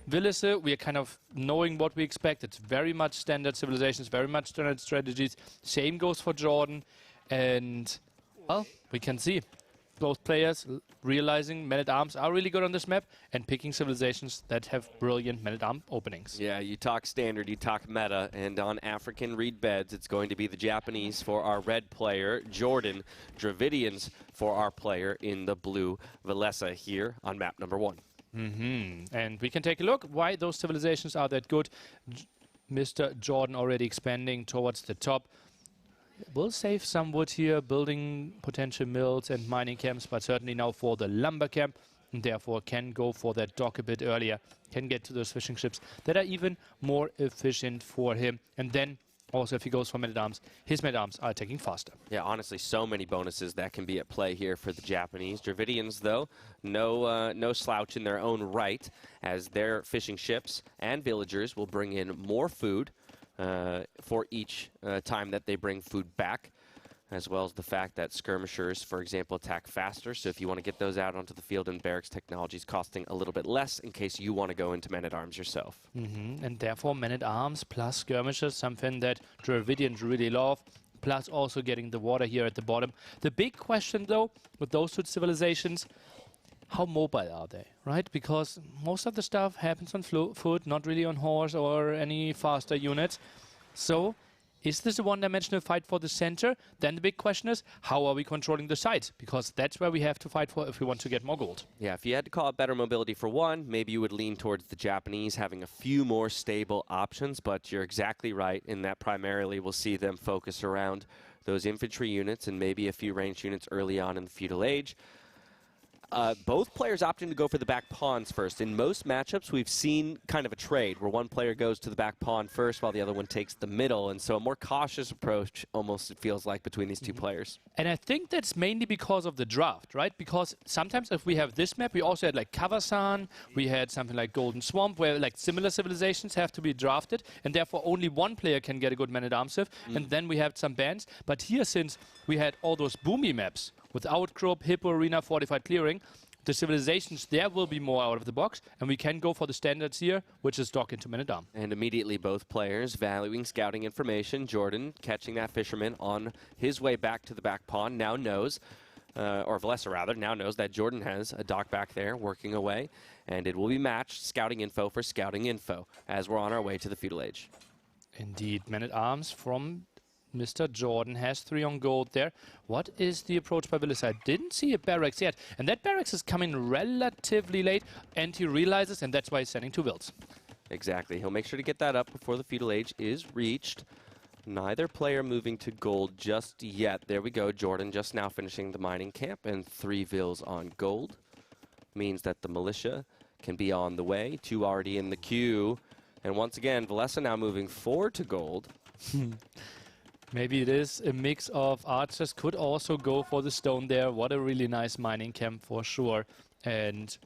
Villese, we are kind of knowing what we expect. It's very much standard civilizations, very much standard strategies. Same goes for Jordan. And, well, we can see both players realizing men-at-arms are really good on this map and picking civilizations that have brilliant men-at-arm openings. Yeah, you talk standard, you talk meta, and on African reed beds, it's going to be the Japanese for our red player, Jordan, Dravidians for our player in the blue, Valessa, here on map number 1. And we can take a look why those civilizations are that good. Mr. Jordan already expanding towards the top. We'll save some wood here, building potential mills and mining camps, but certainly now for the lumber camp, and therefore can go for that dock a bit earlier, can get to those fishing ships that are even more efficient for him. And then also if he goes for men-at-arms, his men-at-arms are attacking faster. Yeah, honestly, so many bonuses that can be at play here for the Japanese. Dravidians, though, no slouch in their own right, as their fishing ships and villagers will bring in more food for each time that they bring food back, as well as the fact that skirmishers, for example, attack faster. So if you want to get those out onto the field in barracks, technology is costing a little bit less in case you want to go into men-at-arms yourself. And therefore men-at-arms plus skirmishes, something that Dravidians really love, plus also getting the water here at the bottom. The big question, though, with those two civilizations, how mobile are they, right? Because most of the stuff happens on foot, not really on horse or any faster units. So is this a one-dimensional fight for the center? Then the big question is, how are we controlling the sides? Because that's where we have to fight for if we want to get more gold. Yeah, if you had to call it better mobility for one, maybe you would lean towards the Japanese having a few more stable options, but you're exactly right in that primarily we'll see them focus around those infantry units and maybe a few ranged units early on in the Feudal Age. Both players opting to go for the back pawns first. In most matchups, we've seen kind of a trade where one player goes to the back pawn first while the other one takes the middle. And so a more cautious approach, almost it feels like, between these two players. And I think that's mainly because of the draft, right? Because sometimes if we have this map, we also had like Kawasan, we had something like Golden Swamp, where like similar civilizations have to be drafted, and therefore only one player can get a good man-at-arms with, and then we have some bans. But here, since we had all those boomy maps, with Outcrop, Hippo Arena, Fortified Clearing, the civilizations there will be more out of the box, and we can go for the standards here, which is dock into men-at-arm. And immediately both players valuing scouting information. Jordan, catching that fisherman on his way back to the back pawn, now knows, or Valessa rather, now knows that Jordan has a dock back there working away, and it will be matched scouting info for scouting info as we're on our way to the Feudal Age. Indeed, men-at-arms from Mr. Jordan has 3 on gold there. What is the approach by Villese? I didn't see a barracks yet. And that barracks is coming relatively late, and he realizes, and that's why he's sending 2 vills. Exactly. He'll make sure to get that up before the Feudal Age is reached. Neither player moving to gold just yet. There we go. Jordan just now finishing the mining camp, and 3 vills on gold. Means that the militia can be on the way. 2 already in the queue. And once again, Valessa now moving 4 to gold. Maybe it is a mix of archers, could also go for the stone there. What a really nice mining camp for sure. And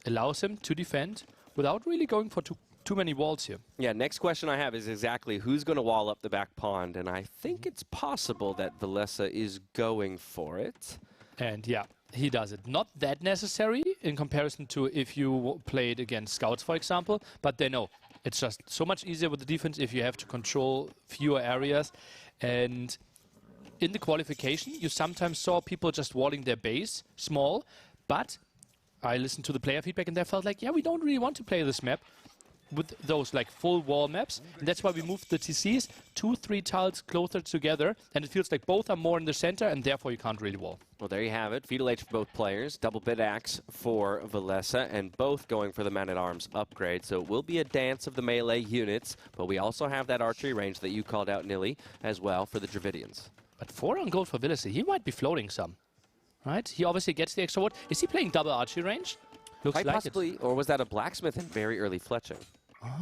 allows him to defend without really going for too many walls here. Yeah, next question I have is exactly who's going to wall up the back pond. And I think it's possible that Valessa is going for it. And yeah, he does it. Not that necessary in comparison to if you played against scouts, for example. But they know it's just so much easier with the defense if you have to control fewer areas. And in the qualification, you sometimes saw people just walling their base small, but I listened to the player feedback and they felt like, yeah, we don't really want to play this map with those like full wall maps. And that's why we moved the TCs 2-3 tiles closer together, and it feels like both are more in the center, and therefore you can't really wall. Well, there you have it. Feudal Age for both players. Double bit axe for Valessa, and both going for the man-at-arms upgrade. So it will be a dance of the melee units, but we also have that archery range that you called out, Nili, as well for the Dravidians. But 4 on gold for Villese. He might be floating some, right? He obviously gets the extra wood. Is he playing double archery range? Looks Quite like possibly, it. Or was that a blacksmith and very early fletching?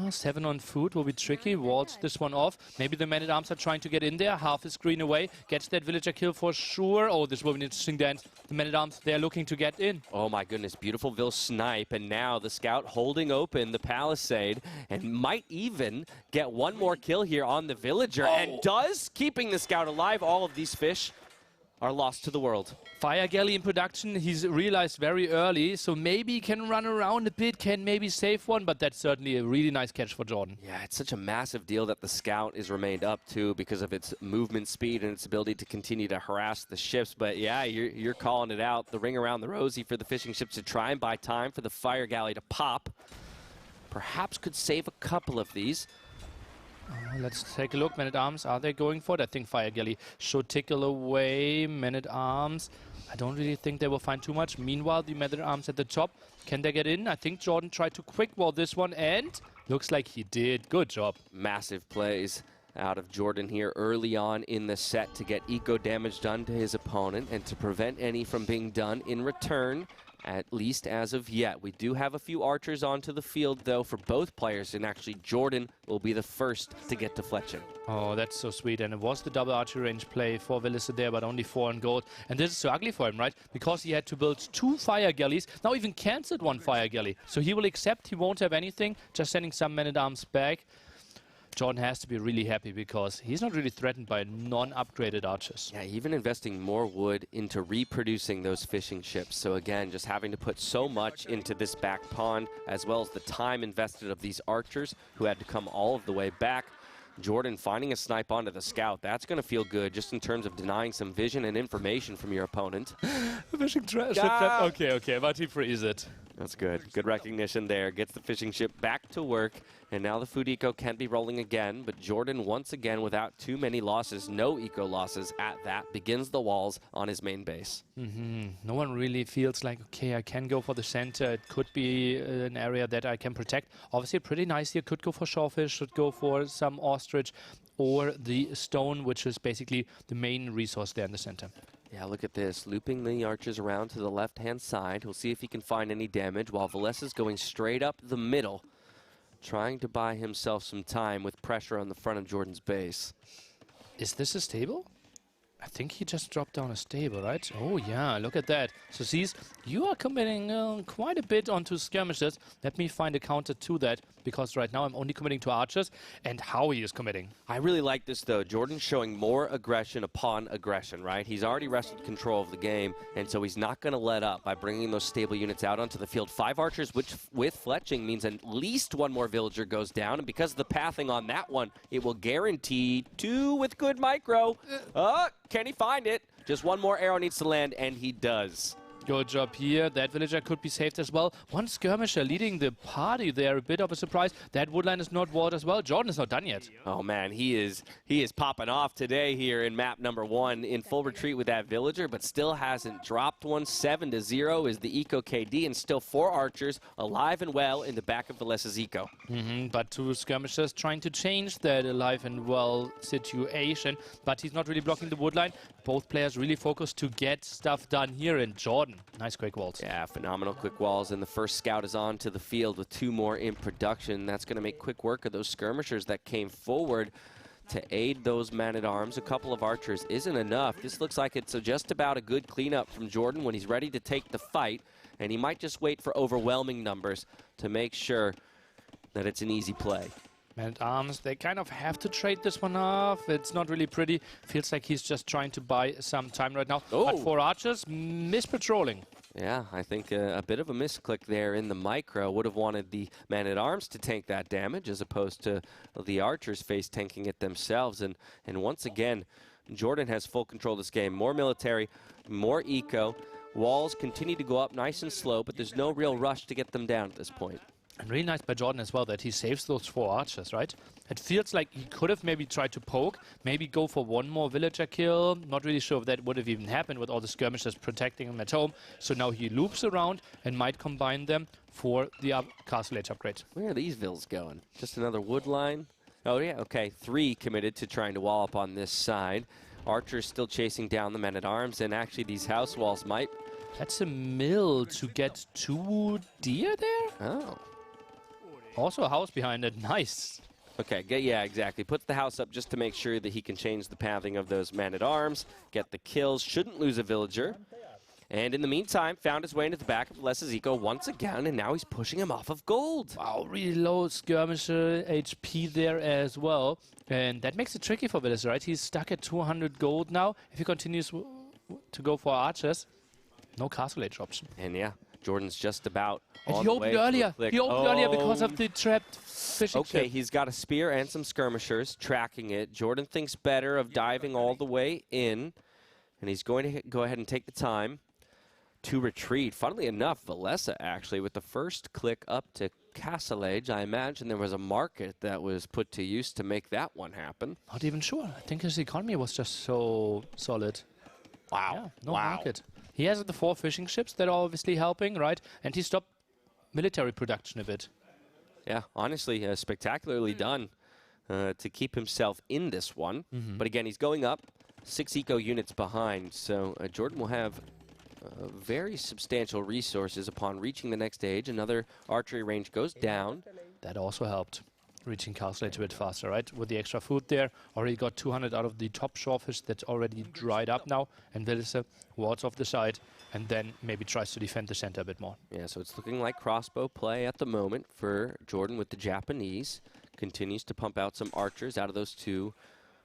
7 on food will be tricky. Walls this one off. Maybe the men-at-arms are trying to get in there. Half the screen away. Gets that villager kill for sure. Oh, this will be an interesting dance. The men-at-arms, they're looking to get in. Oh my goodness, beautiful Vil snipe. And now the scout holding open the palisade and might even get one more kill here on the villager. And does, keeping the scout alive. All of these fish are lost to the world. Fire Galley in production, he's realized very early, so maybe he can run around a bit, can maybe save one, but that's certainly a really nice catch for Jordan. Yeah, it's such a massive deal that the Scout is remained up too because of its movement speed and its ability to continue to harass the ships. But yeah, you're calling it out. The ring around the rosy for the fishing ships to try and buy time for the Fire Galley to pop. Perhaps could save a couple of these. Let's take a look. Men-at-Arms, are they going for it? I think Fire Galley should tickle away. Men-at-Arms, I don't really think they will find too much. Meanwhile, the Men-at-Arms at the top, can they get in? I think Jordan tried to quick wall this one, and looks like he did. Good job. Massive plays out of Jordan here early on in the set to get eco damage done to his opponent and to prevent any from being done in return. At least as of yet. We do have a few archers onto the field, though, for both players, and actually Jordan will be the first to get to fletching. Oh, that's so sweet, and it was the double archery range play for Villese there, but only 4 on gold. And this is so ugly for him, right? Because he had to build 2 fire galleys, now even cancelled 1 fire galley. So he will accept he won't have anything, just sending some men-at-arms back. Jordan has to be really happy because he's not really threatened by non-upgraded archers. Yeah, even investing more wood into reproducing those fishing ships. So again, just having to put so much into this back pond, as well as the time invested of these archers who had to come all of the way back. Jordan finding a snipe onto the Scout, that's going to feel good just in terms of denying some vision and information from your opponent. Fishing ship trap. Okay, but he frees it. That's good. Good recognition there. Gets the fishing ship back to work. And now the food eco can be rolling again. But Jordan, once again, without too many losses, no eco losses at that, begins the walls on his main base. No one really feels like, okay, I can go for the center. It could be an area that I can protect. Obviously, pretty nice here. Could go for shawfish, should go for some ostrich, or the stone, which is basically the main resource there in the center. Yeah, look at this. Looping the archers around to the left-hand side. We'll see if he can find any damage while Valessa's going straight up the middle, trying to buy himself some time with pressure on the front of Jordan's base. Is this a stable? I think he just dropped down a stable, right? Oh, yeah, look at that. So, sees, you are committing quite a bit onto skirmishes. Let me find a counter to that, because right now I'm only committing to archers, and how he is committing. I really like this, though. Jordan's showing more aggression upon aggression, right? He's already wrested control of the game, and so he's not going to let up by bringing those stable units out onto the field. 5 archers, which with fletching means at least 1 more villager goes down, and because of the pathing on that one, it will guarantee 2 with good micro. Can he find it? Just 1 more arrow needs to land, and he does. Good job here. That villager could be saved as well. 1 skirmisher leading the party there. A bit of a surprise. That woodline is not walled as well. Jordan is not done yet. Oh, man. He is popping off today here in map number 1 in full retreat with that villager, but still hasn't dropped one. 7-0 is the eco KD, and still 4 archers alive and well in the back of Valessa's eco. But 2 skirmishers trying to change that alive and well situation, but he's not really blocking the woodline. Both players really focused to get stuff done here, in Jordan, nice quick walls. Yeah, phenomenal quick walls, and the first scout is on to the field with 2 more in production. That's going to make quick work of those skirmishers that came forward to aid those man-at-arms. A couple of archers isn't enough. This looks like it's just about a good cleanup from Jordan when he's ready to take the fight, and he might just wait for overwhelming numbers to make sure that it's an easy play. Man-at-Arms, they kind of have to trade this one off. It's not really pretty. Feels like he's just trying to buy some time right now. Oh. But 4 archers, mispatrolling. Yeah, I think a bit of a misclick there in the micro. Would have wanted the man-at-arms to tank that damage as opposed to the archers face tanking it themselves. And once again, Jordan has full control of this game. More military, more eco. Walls continue to go up nice and slow, but there's no real rush to get them down at this point. And really nice by Jordan as well that he saves those 4 archers, right? It feels like he could have maybe tried to poke, maybe go for 1 more villager kill. Not really sure if that would have even happened with all the skirmishers protecting him at home. So now he loops around and might combine them for the castle age upgrade. Where are these vills going? Just another wood line? Oh, yeah, okay. 3 committed to trying to wall up on this side. Archers still chasing down the men-at-arms, and actually these house walls might... That's a mill to get 2 deer there? Oh. Also a house behind it. Nice. Okay, yeah, exactly. Puts the house up just to make sure that he can change the pathing of those man-at-arms, get the kills, shouldn't lose a villager. And in the meantime, found his way into the back of Valessa's eco once again, and now he's pushing him off of gold. Wow, really low skirmisher HP there as well. And that makes it tricky for Villese, right? He's stuck at 200 gold now. If he continues to go for archers. No castle age option. And yeah, Jordan's just about And on he the opened way earlier. to a click. He opened earlier because of the trapped fishing Okay, ship. he's got a spear and some skirmishers tracking it. Jordan thinks better of diving all the way in, and he's going to go ahead and take the time to retreat. Funnily enough, Valessa actually with the first click up to Castle Age. I imagine there was a market that was put to use to make that one happen. Not even sure. I think his economy was just so solid. Wow. Yeah, no market. He has the 4 fishing ships that are obviously helping, right? And he stopped military production a bit. Yeah, honestly, spectacularly done to keep himself in this one. But again, he's going up 6 eco units behind, so Jordan will have very substantial resources upon reaching the next stage. Another archery range goes down. That also helped reaching Castle Age a bit faster, right? With the extra food there, already got 200 out of the top shorefish that's already dried up now. And Villese wards off the side and then maybe tries to defend the center a bit more. Yeah, so it's looking like crossbow play at the moment for Jordan with the Japanese. Continues to pump out some archers out of those 2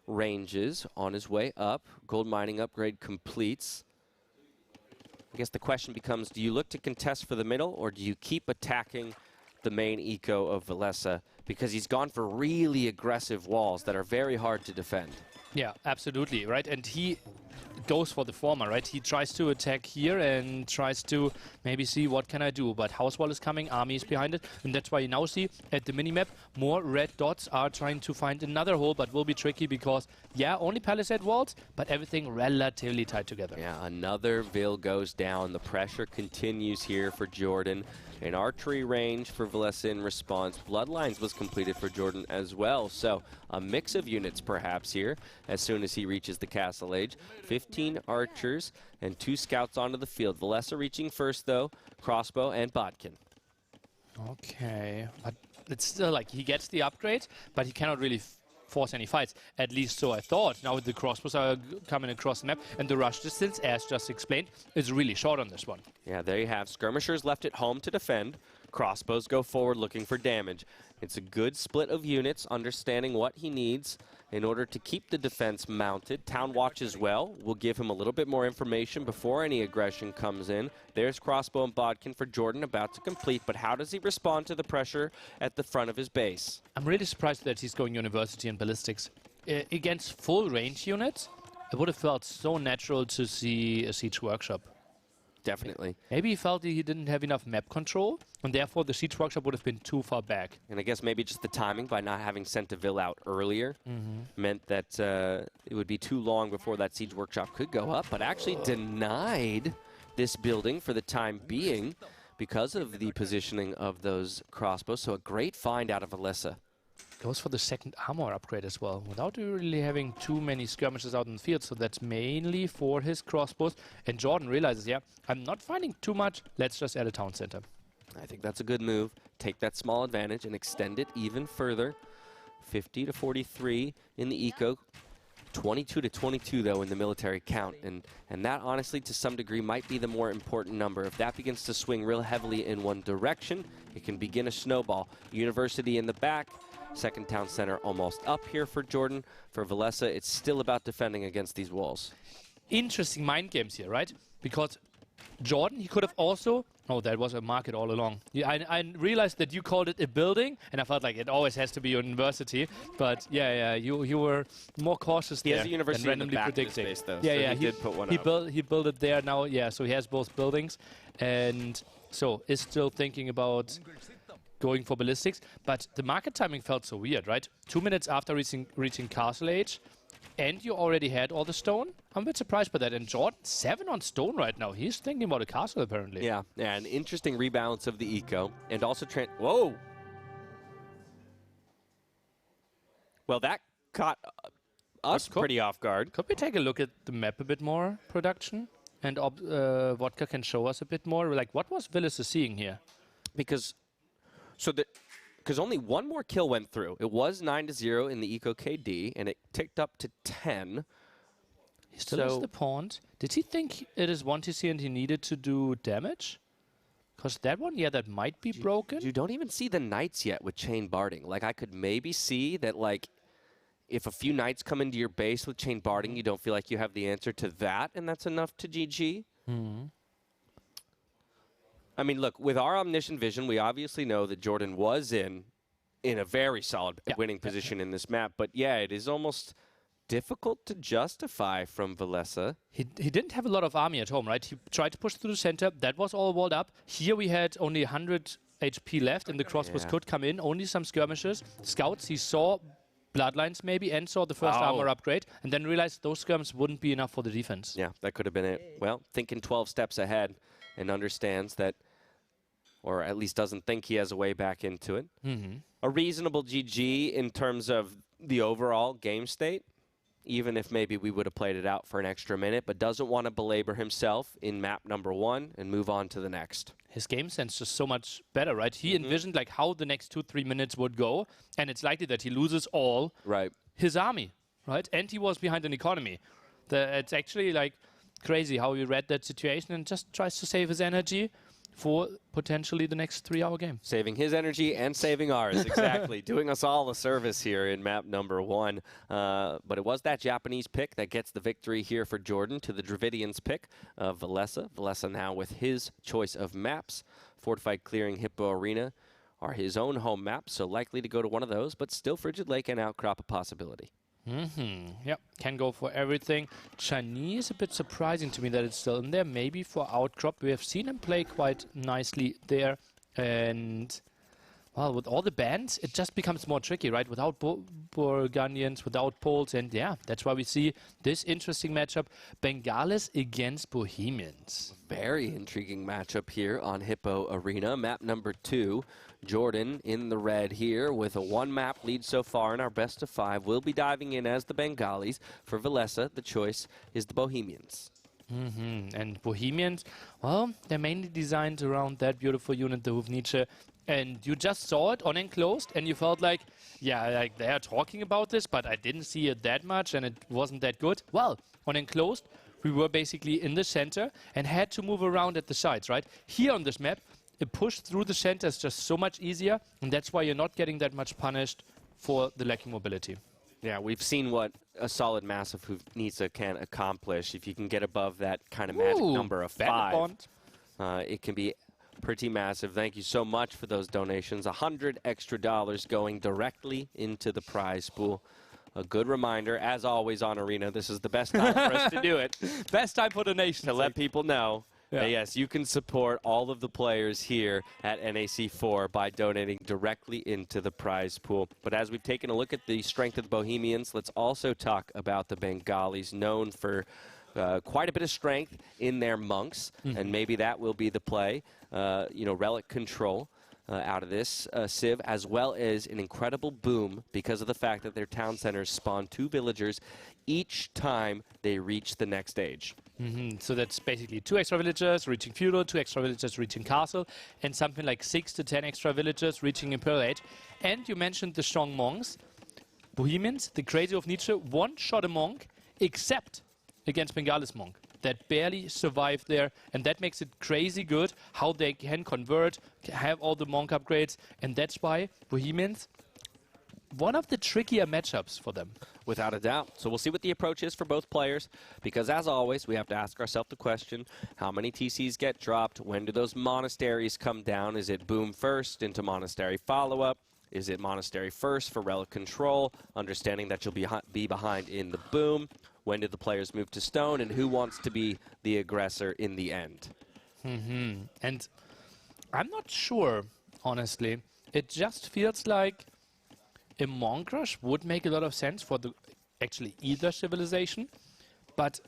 ranges on his way up. Gold mining upgrade completes. I guess the question becomes, do you look to contest for the middle, or do you keep attacking the main eco of Valessa? Because he's gone for really aggressive walls that are very hard to defend. Yeah, absolutely, right? And he goes for the former, right? He tries to attack here and tries to maybe see what can I do. But house wall is coming, army is behind it. And that's why you now see at the minimap, more red dots are trying to find another hole, but will be tricky because, yeah, only palisade walls, but everything relatively tied together. Yeah, another Vil goes down. The pressure continues here for Jordan. An archery range for Valessa in response. Bloodlines was completed for Jordan as well. So a mix of units perhaps here as soon as he reaches the Castle Age. 15 archers and 2 scouts onto the field. Valessa reaching first though. Crossbow and Bodkin. Okay, but it's still like he gets the upgrade, but he cannot really force any fights. At least so I thought. Now the crossbows are coming across the map, and the rush distance, as just explained, is really short on this one. Yeah, there you have skirmishers left at home to defend. Crossbows go forward looking for damage. It's a good split of units, understanding what he needs in order to keep the defense mounted. Town Watch as well will give him a little bit more information before any aggression comes in. There's Crossbow and Bodkin for Jordan about to complete, but how does he respond to the pressure at the front of his base? I'm really surprised that he's going University and Ballistics. Against full range units, it would have felt so natural to see a Siege Workshop. Definitely. Maybe he felt he didn't have enough map control, and therefore the Siege Workshop would have been too far back. And I guess maybe just the timing by not having sent a Vil out earlier meant that it would be too long before that Siege Workshop could go up, but actually denied this building for the time being because of the positioning of those crossbows. So a great find out of Valessa. Goes for the second armor upgrade as well, without really having too many skirmishes out in the field, so that's mainly for his crossbows. And Jordan realizes, yeah, I'm not finding too much, let's just add a town center. I think that's a good move. Take that small advantage and extend it even further. 50 to 43 in the eco. 22 to 22, though, in the military count. And that, honestly, to some degree, might be the more important number. If that begins to swing real heavily in one direction, it can begin a snowball. University in the back. Second town center almost up here for Jordan. For Valessa, it's still about defending against these walls. Interesting mind games here, right? Because Jordan, he could have also... Oh, that was a market all along. Yeah, I realized that you called it a building, and I felt like it always has to be a university. But yeah, you were more cautious there. He has a university in the back predicting. of his space, though. Yeah, so yeah, he did put one up. He built it there now. Yeah, so he has both buildings, and so is still thinking about going for ballistics. But the market timing felt so weird, right? 2 minutes after reaching Castle Age, and you already had all the stone. I'm a bit surprised by that. And Jordan, 7 on stone right now. He's thinking about a castle, apparently. Yeah, an interesting rebalance of the eco. And also, whoa! Well, that caught us pretty off guard. Could we take a look at the map a bit more, production? And Vodka can show us a bit more. Like, what was Villese seeing here? Because only one more kill went through. It was 9-0 in the eco KD, and it ticked up to 10. He still has the pawn. Did he think it is 1 TC and he needed to do damage? Because that one, yeah, that might be broken. You don't even see the knights yet with chain barding. Like, I could maybe see that, like, if a few knights come into your base with chain barding, you don't feel like you have the answer to that, and that's enough to GG. I mean, look, with our omniscient vision, we obviously know that Jordan was in a very solid winning position in this map. But yeah, it is almost difficult to justify from Valessa. He didn't have a lot of army at home, right? He tried to push through the center. That was all walled up. Here we had only 100 HP left, and the crossbows could come in. Only some skirmishes. Scouts, he saw bloodlines maybe, and saw the first armor upgrade, and then realized those skirmishes wouldn't be enough for the defense. Yeah, that could have been it. Well, thinking 12 steps ahead and understands that, or at least doesn't think he has a way back into it. A reasonable GG in terms of the overall game state, even if maybe we would have played it out for an extra minute, but doesn't want to belabor himself in map number 1 and move on to the next. His game sense just so much better, right? He envisioned like how the next 2-3 minutes would go, and it's likely that he loses all his army, right? And he was behind an economy. It's actually like crazy how he read that situation and just tries to save his energy for potentially the next 3-hour game. Saving his energy and saving ours, exactly. Doing us all a service here in map number 1. But it was that Japanese pick that gets the victory here for Jordan to the Dravidians pick of Valessa. Valessa now with his choice of maps. Fortified Clearing, Hippo Arena are his own home maps, so likely to go to one of those, but still Frigid Lake and Outcrop a possibility. Yep, can go for everything. Chinese, a bit surprising to me that it's still in there. Maybe for Outcrop. We have seen him play quite nicely there. And, well, with all the bans, it just becomes more tricky, right? Without Burgundians, without Poles. And, yeah, that's why we see this interesting matchup. Bengalis against Bohemians. Very intriguing matchup here on Hippo Arena. Map number 2. Jordan in the red here with a 1-map lead so far in our best of 5. We'll be diving in as the Bengalis. For Valessa, the choice is the Bohemians. And Bohemians, well, they're mainly designed around that beautiful unit, the Hufnice. And you just saw it on enclosed, and you felt like, yeah, like they are talking about this, but I didn't see it that much, and it wasn't that good. Well, on enclosed, we were basically in the center and had to move around at the sides, right? Here on this map, a push through the center is just so much easier, and that's why you're not getting that much punished for the lacking mobility. Yeah, we've seen what a solid massive Hufnice can accomplish. If you can get above that kind of magic number of 5, it can be pretty massive. Thank you so much for those donations. $100 extra going directly into the prize pool. A good reminder, as always on Arena, this is the best time for us to do it. Best time for donations. To let people know. Yes, you can support all of the players here at NAC4 by donating directly into the prize pool. But as we've taken a look at the strength of the Bohemians, let's also talk about the Bengalis, known for quite a bit of strength in their monks, and maybe that will be the play. Relic control out of this Civ, as well as an incredible boom because of the fact that their town centers spawn 2 villagers each time they reach the next stage. So that's basically 2 extra villagers reaching Feudal, 2 extra villagers reaching Castle, and something like 6 to 10 extra villagers reaching Imperial Age. And you mentioned the strong monks. Bohemians, the crazy of Nietzsche, one-shot a monk, except against Bengalis monk. That barely survived there, and that makes it crazy good how they can convert, have all the monk upgrades, and that's why Bohemians, one of the trickier matchups for them. Without a doubt. So we'll see what the approach is for both players, because as always, we have to ask ourselves the question, how many TCs get dropped? When do those monasteries come down? Is it boom first into monastery follow-up? Is it monastery first for relic control, understanding that you'll be behind in the boom? When do the players move to stone, and who wants to be the aggressor in the end? And I'm not sure, honestly. It just feels like a monk rush would make a lot of sense for actually either civilization, but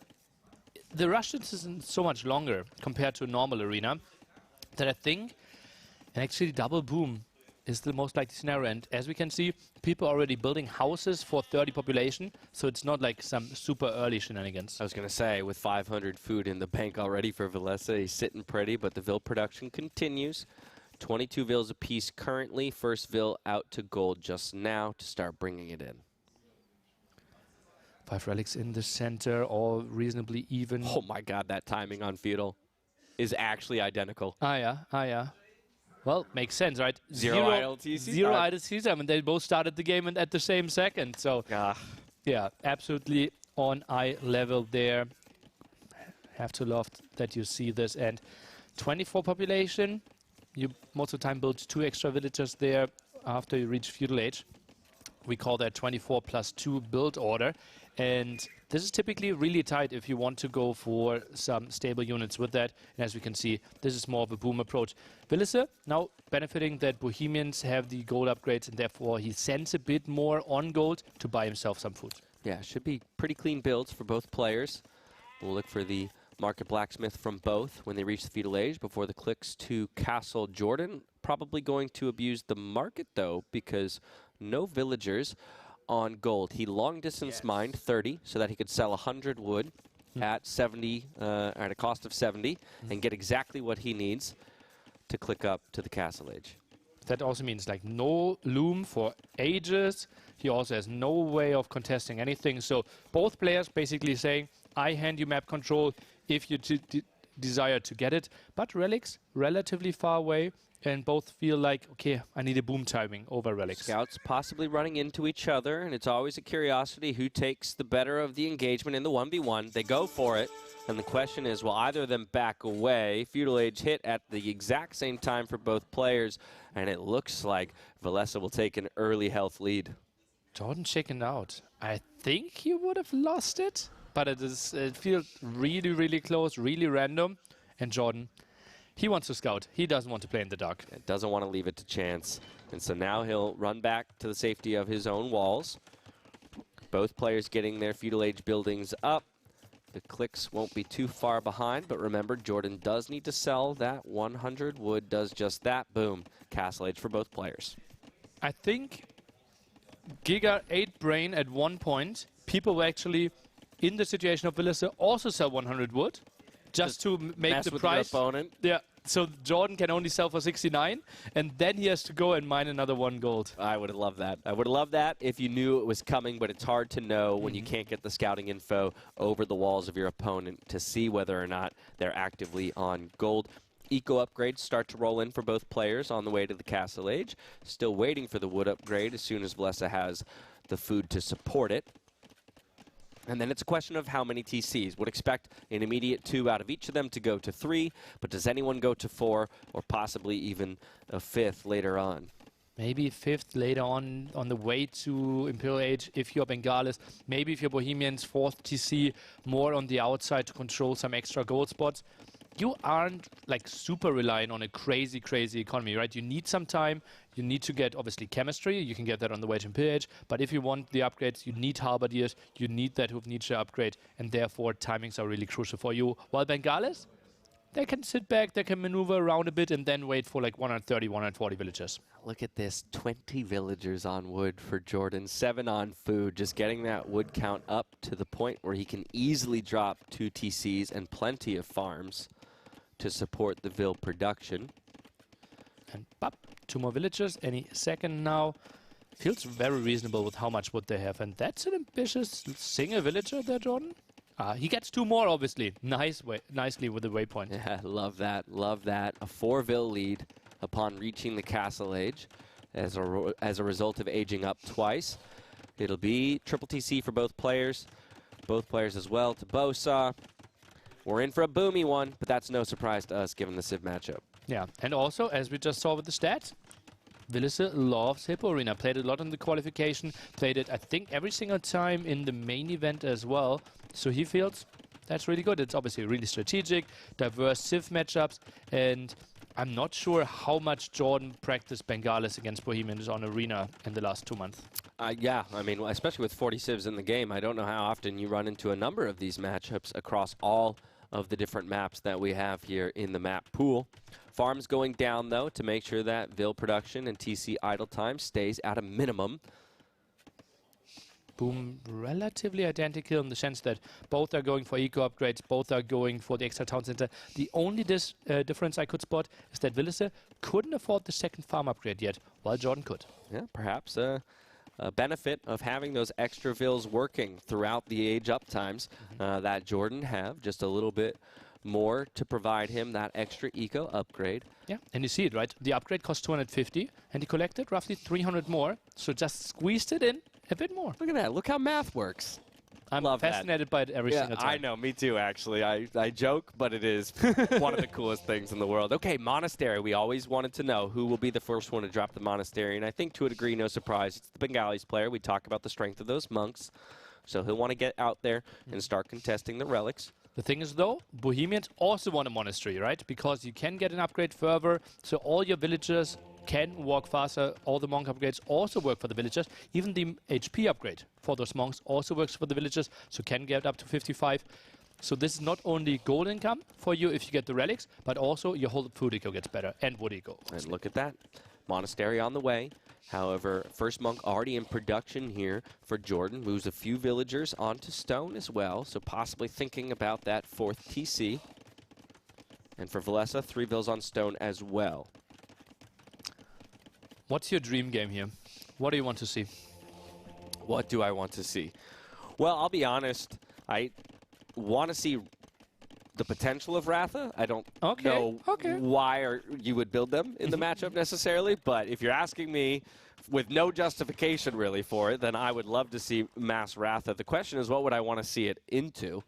the rush isn't so much longer compared to a normal arena that I think an actually double boom is the most likely scenario. And as we can see, people are already building houses for 30 population, so it's not like some super early shenanigans. I was going to say, with 500 food in the bank already for Valessa, he's sitting pretty, but the Vil production continues. 22 Vils apiece currently. First Vil out to gold just now to start bringing it in. 5 relics in the center, all reasonably even. Oh my god, that timing on Feudal is actually identical. Ah, yeah. Well, makes sense, right? Zero idle TC Zero time. idle TC time, and they both started the game at the same second. So, yeah, absolutely on eye level there. Have to love that you see this. And 24 population. You most of the time build 2 extra villagers there after you reach feudal age. We call that 24 plus 2 build order. And this is typically really tight if you want to go for some stable units with that. And as we can see, this is more of a boom approach. Villese now benefiting that Bohemians have the gold upgrades, and therefore he sends a bit more on gold to buy himself some food. Yeah, should be pretty clean builds for both players. We'll look for the Market Blacksmith from both when they reach the feudal age before the clicks to Castle Jordan. Probably going to abuse the market, though, because no villagers on gold. He long distance mined 30 so that he could sell 100 wood at 70, at a cost of 70, and get exactly what he needs to click up to the Castle Age. That also means like no loom for ages. He also has no way of contesting anything. So both players basically saying, I hand you map control if you desire to get it. But relics relatively far away, and both feel like, okay, I need a boom timing over relics. Scouts possibly running into each other, and it's always a curiosity who takes the better of the engagement in the 1v1. They go for it, and the question is, will either of them back away? Feudal Age hit at the exact same time for both players, and it looks like Valessa will take an early health lead. Jordan checking out. I think he would have lost it, but it feels really, really close, really random. And Jordan, he wants to scout. He doesn't want to play in the dark. Doesn't want to leave it to chance. And so now he'll run back to the safety of his own walls. Both players getting their Feudal Age buildings up. The clicks won't be too far behind, but remember, Jordan does need to sell that 100 wood, does just that. Boom. Castle Age for both players. I think Giga 8 Brain at one point, people were actually in the situation of Villese also sell 100 wood just to make Mess the with price. your opponent. Yeah, so Jordan can only sell for 69, and then he has to go and mine another 1 gold. I would have loved that. I would have loved that if you knew it was coming, but it's hard to know when you can't get the scouting info over the walls of your opponent to see whether or not they're actively on gold. Eco upgrades start to roll in for both players on the way to the Castle Age. Still waiting for the wood upgrade as soon as Valessa has the food to support it. And then it's a question of how many TCs. Would expect an immediate 2 out of each of them to go to 3, but does anyone go to 4 or possibly even a 5th later on? Maybe 5th later on the way to Imperial Age if you're Bengalis. Maybe if you're Bohemians, 4th TC, more on the outside to control some extra gold spots. You aren't like super reliant on a crazy, crazy economy, right? You need some time. You need to get, obviously, chemistry. You can get that on the way to Imperial Age. But if you want the upgrades, you need halberdiers. You need that Hoof Nietzsche upgrade. And therefore, timings are really crucial for you. While Bengalis, they can sit back, they can maneuver around a bit, and then wait for like 130, 140 villagers. Look at this, 20 villagers on wood for Jordan, 7 on food, just getting that wood count up to the point where he can easily drop 2 TCs and plenty of farms to support the Vil production. And bop, 2 more villagers any second now. Feels very reasonable with how much wood they have. And that's an ambitious single villager there, Jordan. He gets 2 more, obviously. Nicely with the waypoint. Yeah, love that, love that. A 4 Vil lead upon reaching the Castle Age as a result of aging up twice. It'll be triple TC for both players as well to Bosa. We're in for a boomy one, but that's no surprise to us given the Civ matchup. Yeah, and also, as we just saw with the stats, Villese loves Hippo Arena. Played a lot in the qualification, played it, I think, every single time in the main event as well. So he feels that's really good. It's obviously really strategic, diverse Civ matchups, and I'm not sure how much Jordan practiced Bengalis against Bohemians on Arena in the last 2 months. Yeah, I mean, especially with 40 Civs in the game, I don't know how often you run into a number of these matchups across all of the different maps that we have here in the map pool. Farms going down, though, to make sure that Vil production and TC idle time stays at a minimum. Boom, relatively identical in the sense that both are going for eco upgrades, both are going for the extra town center. The only difference I could spot is that Villese couldn't afford the 2nd farm upgrade yet, while Jordan could. Yeah, perhaps a benefit of having those extra Vils working throughout the age up times that Jordan have just a little bit more to provide him that extra eco upgrade. Yeah, and you see it, right? The upgrade cost 250, and he collected roughly 300 more, so just squeezed it in a bit more. Look at that. Look how math works. I'm fascinated by it every single time. I know, me too, actually. I joke, but it is one of the coolest things in the world. Okay, Monastery. We always wanted to know who will be the first one to drop the Monastery, and I think to a degree, no surprise, it's the Bengalis player. We talk about the strength of those monks, so he'll want to get out there and start contesting the relics. The thing is, though, Bohemians also want a monastery, right? Because you can get an upgrade further, so all your villagers can walk faster. All the monk upgrades also work for the villagers. Even the HP upgrade for those monks also works for the villagers, so can get up to 55. So this is not only gold income for you if you get the relics, but also your whole food eco gets better, and wood eco. And look at that. Monastery on the way. However, first monk already in production here for Jordan. Moves a few villagers onto stone as well, so possibly thinking about that 4th TC. And for Valessa, 3 vills on stone as well. What's your dream game here? What do you want to see? What do I want to see? Well, I'll be honest. I want to see the potential of Ratha. I don't know why you would build them in the matchup necessarily, but if you're asking me with no justification really for it, then I would love to see mass Ratha. The question is, what would I want to see it into?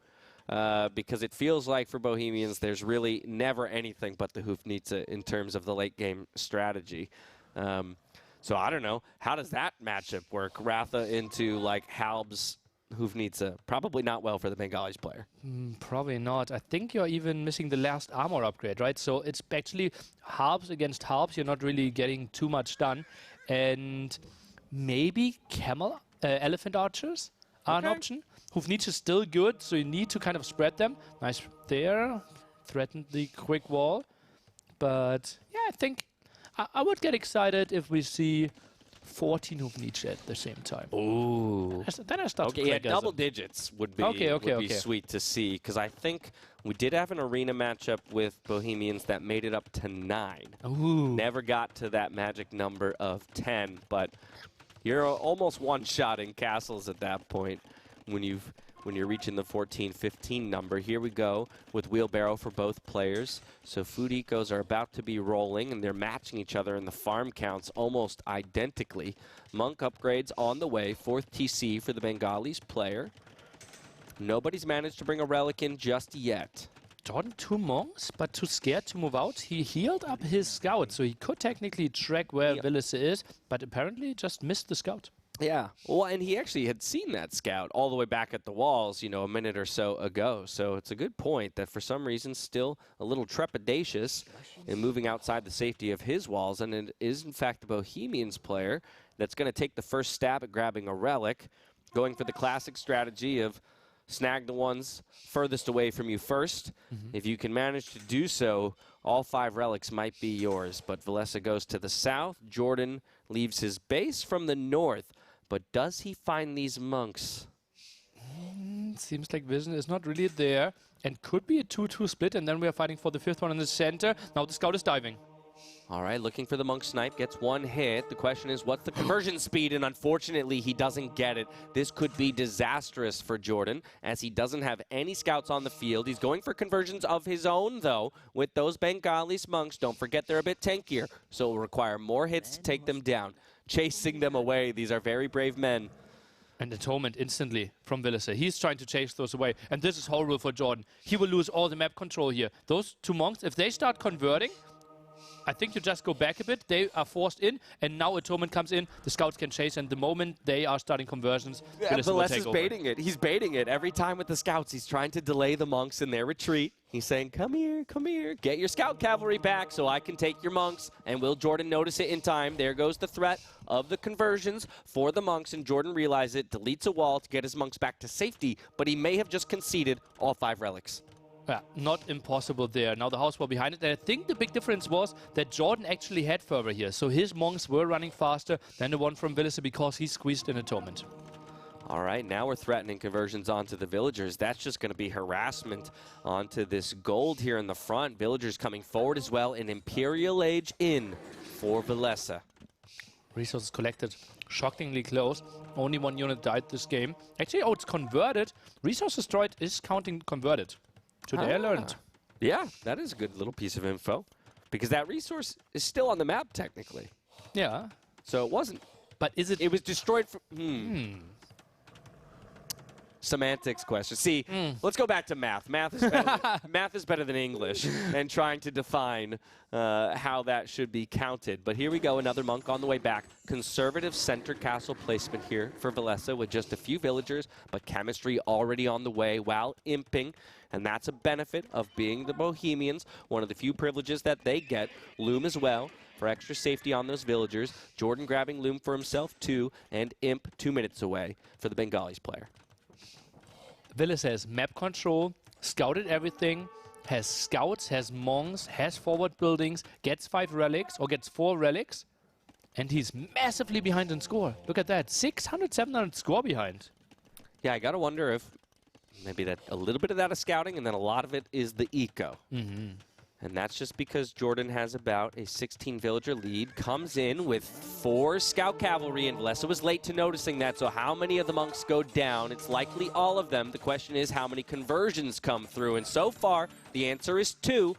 Because it feels like for Bohemians, there's really never anything but the Hoofnitsa in terms of the late game strategy. So I don't know. How does that matchup work? Ratha into like Halb's Hoofnitsa. Probably not well for the Bengalis player. Probably not. I think you're even missing the last armor upgrade, right? So it's actually Halbs against Halbs. You're not really getting too much done. And maybe camel, elephant archers are an option. Hoofnitsa is still good, so you need to kind of spread them. Nice there. Threatened the quick wall. But yeah, I think I would get excited if we see 14 Hoofnitsa at the same time. Ooh. Then I start to yeah, double digits would be sweet to see, because I think we did have an arena matchup with Bohemians that made it up to 9. Ooh. Never got to that magic number of 10, but you're almost one-shotting castles at that point when you're reaching the 14-15 number. Here we go with wheelbarrow for both players. So food ecos are about to be rolling, and they're matching each other in the farm counts almost identically. Monk upgrades on the way. 4th TC for the Bengalis player. Nobody's managed to bring a relic in just yet. Jordan, 2 monks, but too scared to move out. He healed up his scout, so he could technically track where Villese is, but apparently just missed the scout. Yeah, well, and he actually had seen that scout all the way back at the walls, you know, a minute or so ago. So it's a good point that for some reason still a little trepidatious in moving outside the safety of his walls. And it is, in fact, the Bohemians player that's going to take the first stab at grabbing a relic, going for the classic strategy of snag the ones furthest away from you first. If you can manage to do so, all 5 relics might be yours. But Valessa goes to the south. Jordan leaves his base from the north. But does he find these monks? Seems like vision is not really there. And could be a 2-2 split. And then we are fighting for the 5th one in the center. Now the scout is diving. All right, looking for the monk snipe. Gets 1 hit. The question is, what's the conversion speed? And unfortunately, he doesn't get it. This could be disastrous for Jordan, as he doesn't have any scouts on the field. He's going for conversions of his own, though, with those Bengalis monks. Don't forget they're a bit tankier, so it will require more hits to take them down. Chasing them away. These are very brave men. And atonement instantly from Villese. He's trying to chase those away. And this is horrible for Jordan. He will lose all the map control here. Those 2 monks, if they start converting, I think you just go back a bit. They are forced in, and now Atonement comes in. The scouts can chase, and the moment they are starting conversions, Valessa is baiting it. He's baiting it every time with the scouts. He's trying to delay the monks in their retreat. He's saying, come here, get your scout cavalry back so I can take your monks. And will Jordan notice it in time? There goes the threat of the conversions for the monks, and Jordan realizes it, deletes a wall to get his monks back to safety, but he may have just conceded all 5 relics. Yeah, not impossible there. Now the house wall behind it. And I think the big difference was that Jordan actually had further here. So his monks were running faster than the one from Villese because he squeezed in Atonement. All right, now we're threatening conversions onto the villagers. That's just going to be harassment onto this gold here in the front. Villagers coming forward as well. An Imperial Age in for Valessa. Resources collected shockingly close. Only 1 unit died this game. Actually, it's converted. Resources destroyed is counting converted. Today I learned. Yeah, that is a good little piece of info. Because that resource is still on the map, technically. Yeah. So it wasn't. But is it... It was destroyed from... Semantics question. See, let's go back to math. Math is better than English, and trying to define how that should be counted. But here we go, another monk on the way back. Conservative center castle placement here for Valessa with just a few villagers, but chemistry already on the way while imping. And that's a benefit of being the Bohemians. One of the few privileges that they get. Loom as well for extra safety on those villagers. Jordan grabbing Loom for himself too, and Imp 2 minutes away for the Bengalis player. Villese has map control, scouted everything, has scouts, has monks, has forward buildings, gets 5 relics, or gets 4 relics, and he's massively behind in score. Look at that, 600, 700 score behind. Yeah, I gotta wonder if maybe that a little bit of that is scouting, and then a lot of it is the eco. And that's just because Jordan has about a 16 villager lead, comes in with 4 scout cavalry, and Valessa was late to noticing that, so how many of the monks go down? It's likely all of them. The question is how many conversions come through, and so far the answer is 2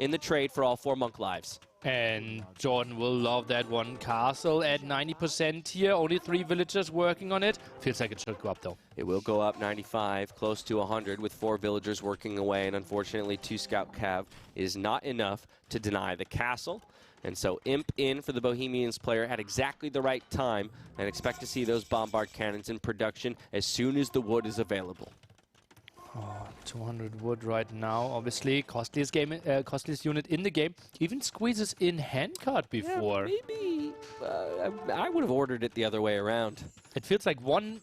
in the trade for all 4 monk lives. And Jordan will love that one. Castle at 90% here, only 3 villagers working on it. Feels like it should go up though. It will go up 95, close to 100 with 4 villagers working away, and unfortunately 2 scout cav is not enough to deny the castle. And so Imp in for the Bohemians player at exactly the right time, and expect to see those bombard cannons in production as soon as the wood is available. Oh, 200 wood right now, obviously. Costliest unit in the game. Even squeezes in handcart before. Yeah, maybe I would have ordered it the other way around. It feels like one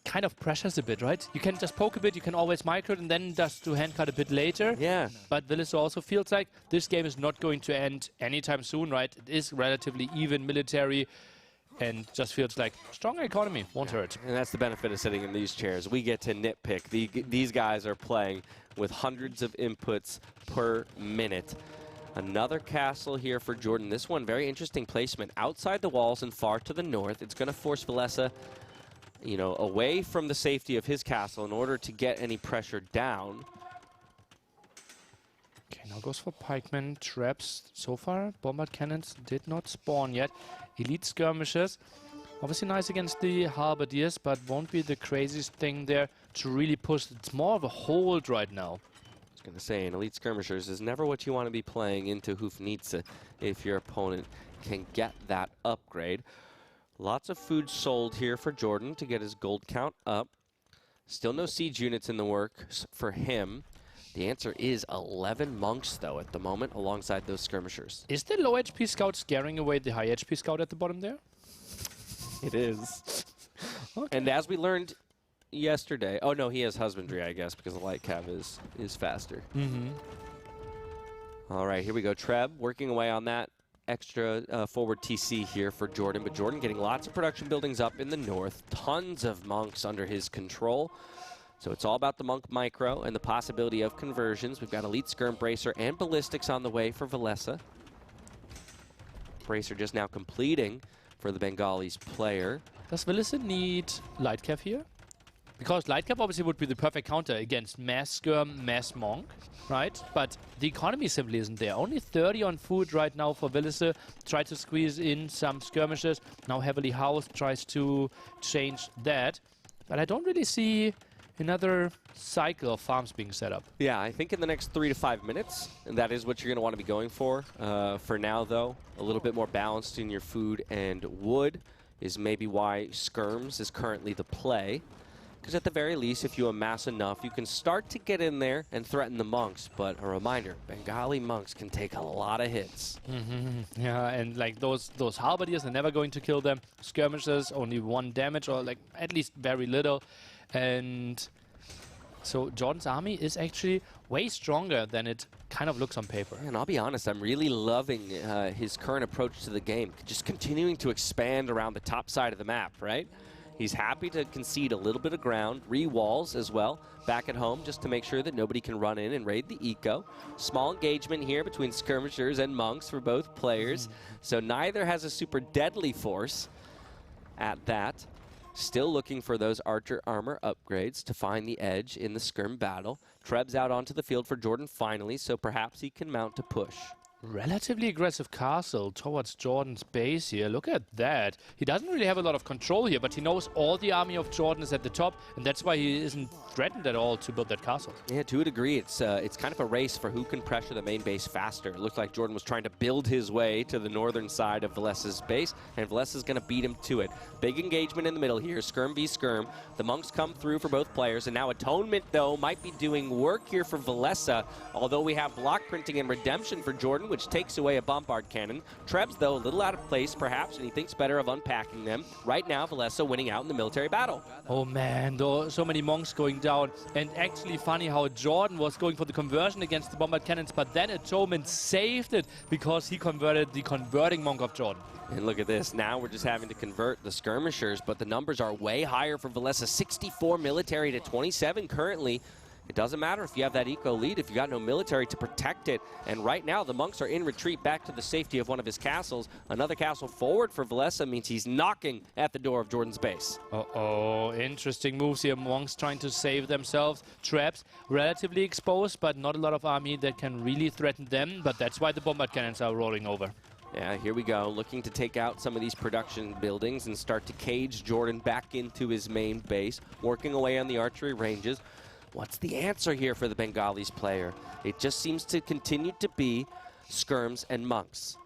kind of pressures a bit, right? You can just poke a bit, you can always micro it, and then just do handcart a bit later. Yeah. But Villese also feels like this game is not going to end anytime soon, right? It is relatively even military. And just feels like strong economy, won't hurt. And that's the benefit of sitting in these chairs. We get to nitpick. These guys are playing with hundreds of inputs per minute. Another castle here for Jordan. This one, very interesting placement. Outside the walls and far to the north. It's going to force Valessa, you know, away from the safety of his castle in order to get any pressure down. Okay, now goes for pikemen, traps. So far, bombard cannons did not spawn yet. Elite skirmishes. Obviously nice against the halberdiers, but won't be the craziest thing there to really push. It's more of a hold right now. I was going to say, an elite skirmishers is never what you want to be playing into Hufnitze if your opponent can get that upgrade. Lots of food sold here for Jordan to get his gold count up. Still no siege units in the works for him. The answer is 11 monks, though, at the moment, alongside those skirmishers. Is the low HP scout scaring away the high HP scout at the bottom there? It is. Okay. And as we learned yesterday... Oh, no, he has husbandry, I guess, because the light cav is faster. All right, here we go. Treb working away on that extra forward TC here for Jordan. But Jordan getting lots of production buildings up in the north. Tons of monks under his control. So it's all about the monk micro and the possibility of conversions. We've got elite skirm, bracer, and ballistics on the way for Valessa. Bracer just now completing for the Bengalis player. Does Villese need light cav here? Because light cav obviously would be the perfect counter against mass skirm, mass monk, right? But the economy simply isn't there. Only 30 on food right now for Villese. Try to squeeze in some skirmishes. Now heavily housed, tries to change that. But I don't really see another cycle of farms being set up. Yeah, I think in the next 3 to 5 minutes, and that is what you're going to want to be going for. For now, though, a little bit more balanced in your food and wood is maybe why skirms is currently the play. Because at the very least, if you amass enough, you can start to get in there and threaten the monks. But a reminder, Bengali monks can take a lot of hits. Yeah, and like those halberdiers are never going to kill them. Skirmishes, only 1 damage, or like at least very little. And so Jordan's army is actually way stronger than it kind of looks on paper. And I'll be honest, I'm really loving his current approach to the game. Just continuing to expand around the top side of the map, right? He's happy to concede a little bit of ground, re-walls as well, back at home, just to make sure that nobody can run in and raid the eco. Small engagement here between skirmishers and monks for both players. So neither has a super deadly force at that. Still looking for those archer armor upgrades to find the edge in the skirm battle. Treb's out onto the field for Jordan finally, so perhaps he can mount a push. Relatively aggressive castle towards Jordan's base here. Look at that. He doesn't really have a lot of control here, but he knows all the army of Jordan is at the top, and that's why he isn't threatened at all to build that castle. Yeah, to a degree, it's kind of a race for who can pressure the main base faster. It looked like Jordan was trying to build his way to the northern side of Valessa's base, and Valessa's going to beat him to it. Big engagement in the middle here, skirm v skirm. The monks come through for both players, and now Atonement, though, might be doing work here for Valessa, although we have block printing and redemption for Jordan, which takes away a bombard cannon. Treb's, though, a little out of place, perhaps, and he thinks better of unpacking them. Right now, Valessa winning out in the military battle. Oh man, though, so many monks going down. And actually funny how Jordan was going for the conversion against the bombard cannons, but then Atonement saved it because he converted the converting monk of Jordan. And look at this. Now we're just having to convert the skirmishers, but the numbers are way higher for Valessa. 64 military to 27 currently. It doesn't matter if you have that eco lead, if you got no military to protect it. And right now, the monks are in retreat back to the safety of one of his castles. Another castle forward for Valessa means he's knocking at the door of Jordan's base. Uh-oh, interesting moves here. Monks trying to save themselves. Traps relatively exposed, but not a lot of army that can really threaten them. But that's why the bombard cannons are rolling over. Yeah, here we go, looking to take out some of these production buildings and start to cage Jordan back into his main base, working away on the archery ranges. What's the answer here for the Bengalis player? It just seems to continue to be skirms and monks.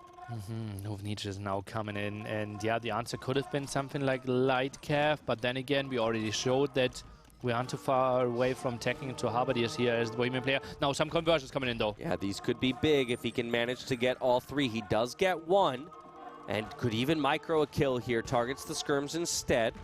Novnic is now coming in, and yeah, the answer could have been something like light cav, but then again, we already showed that we aren't too far away from taking into Halberdiers here as the Bohemian player. Now some conversions coming in though. Yeah, these could be big if he can manage to get all three. He does get one, and could even micro a kill here. Targets the skirms instead.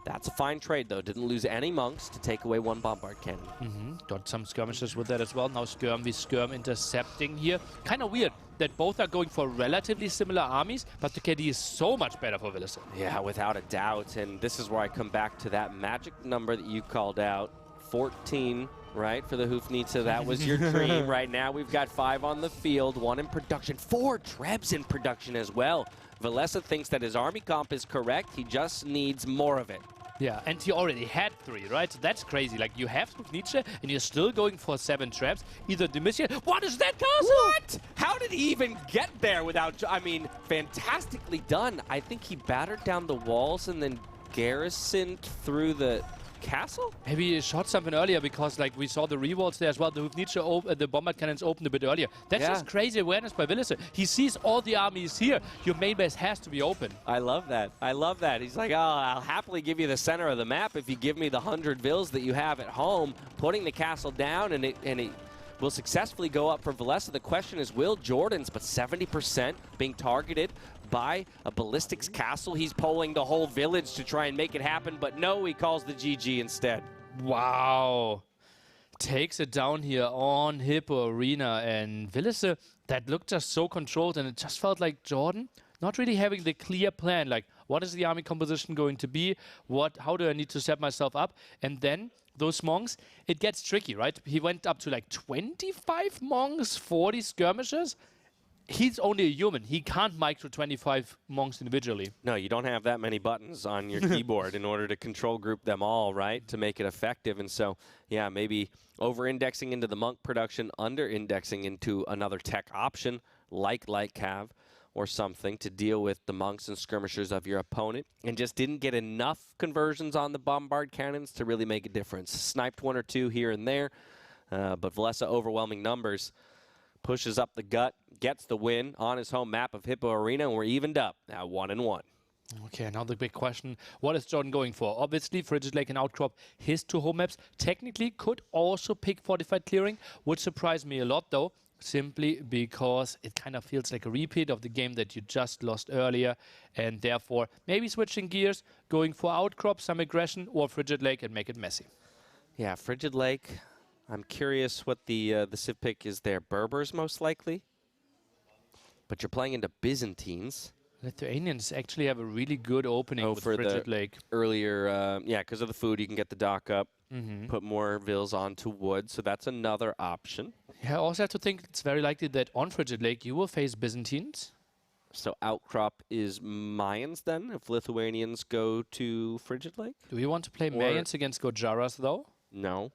That's a fine trade, though. Didn't lose any monks to take away one bombard cannon. Got some skirmishes with that as well. Now skirm v skirm intercepting here. Kind of weird that both are going for relatively similar armies, but the KD is so much better for Villese. Yeah, without a doubt. And this is where I come back to that magic number that you called out. 14, right, for the Hoofnitsa. That was your dream. Right now we've got 5 on the field, 1 in production, 4 Trebs in production as well. Valessa thinks that his army comp is correct. He just needs more of it. Yeah, and he already had 3, right? So that's crazy. Like, you have Nietzsche, and you're still going for 7 traps. Either Demission. What is that castle? What? How did he even get there without... I mean, fantastically done. I think he battered down the walls and then garrisoned through the castle? Maybe he shot something earlier because, like, we saw the rewalls there as well. The the bombard cannons opened a bit earlier. That's just crazy awareness by Villese. He sees all the armies here. Your main base has to be open. I love that. I love that. He's like, oh, I'll happily give you the center of the map if you give me the 100 vills that you have at home. Putting the castle down, and it will successfully go up for Valessa. The question is, will Jordan's, but 70% being targeted by a ballistics castle. He's polling the whole village to try and make it happen, but no, he calls the GG instead. Wow. Takes it down here on Hippo Arena, and Villese, that looked just so controlled, and it just felt like Jordan not really having the clear plan, like what is the army composition going to be, how do I need to set myself up, and then those monks, it gets tricky, right? He went up to like 25 monks, 40 skirmishes. He's only a human. He can't micro 25 monks individually. No, you don't have that many buttons on your keyboard in order to control group them all, right, to make it effective. And so, yeah, maybe over-indexing into the monk production, under-indexing into another tech option like Light Cav or something to deal with the monks and skirmishers of your opponent, and just didn't get enough conversions on the bombard cannons to really make a difference. Sniped 1 or 2 here and there, but Valessa overwhelming numbers. Pushes up the gut, gets the win on his home map of Hippo Arena, and we're evened up at 1-1. Okay, now the big question, what is Jordan going for? Obviously, Frigid Lake and Outcrop, his 2 home maps, technically could also pick Fortified Clearing. Would surprise me a lot, though, simply because it kind of feels like a repeat of the game that you just lost earlier, and therefore maybe switching gears, going for Outcrop, some aggression, or Frigid Lake and make it messy. Yeah, Frigid Lake... I'm curious what the civ pick is there. Berbers, most likely. But you're playing into Byzantines. Lithuanians actually have a really good opening with Frigid Lake. Earlier, yeah, because of the food, you can get the dock up, put more vills onto wood, so that's another option. Yeah, I also have to think it's very likely that on Frigid Lake you will face Byzantines. So outcrop is Mayans then, if Lithuanians go to Frigid Lake? Do we want to play Mayans against Gojaras, though? No.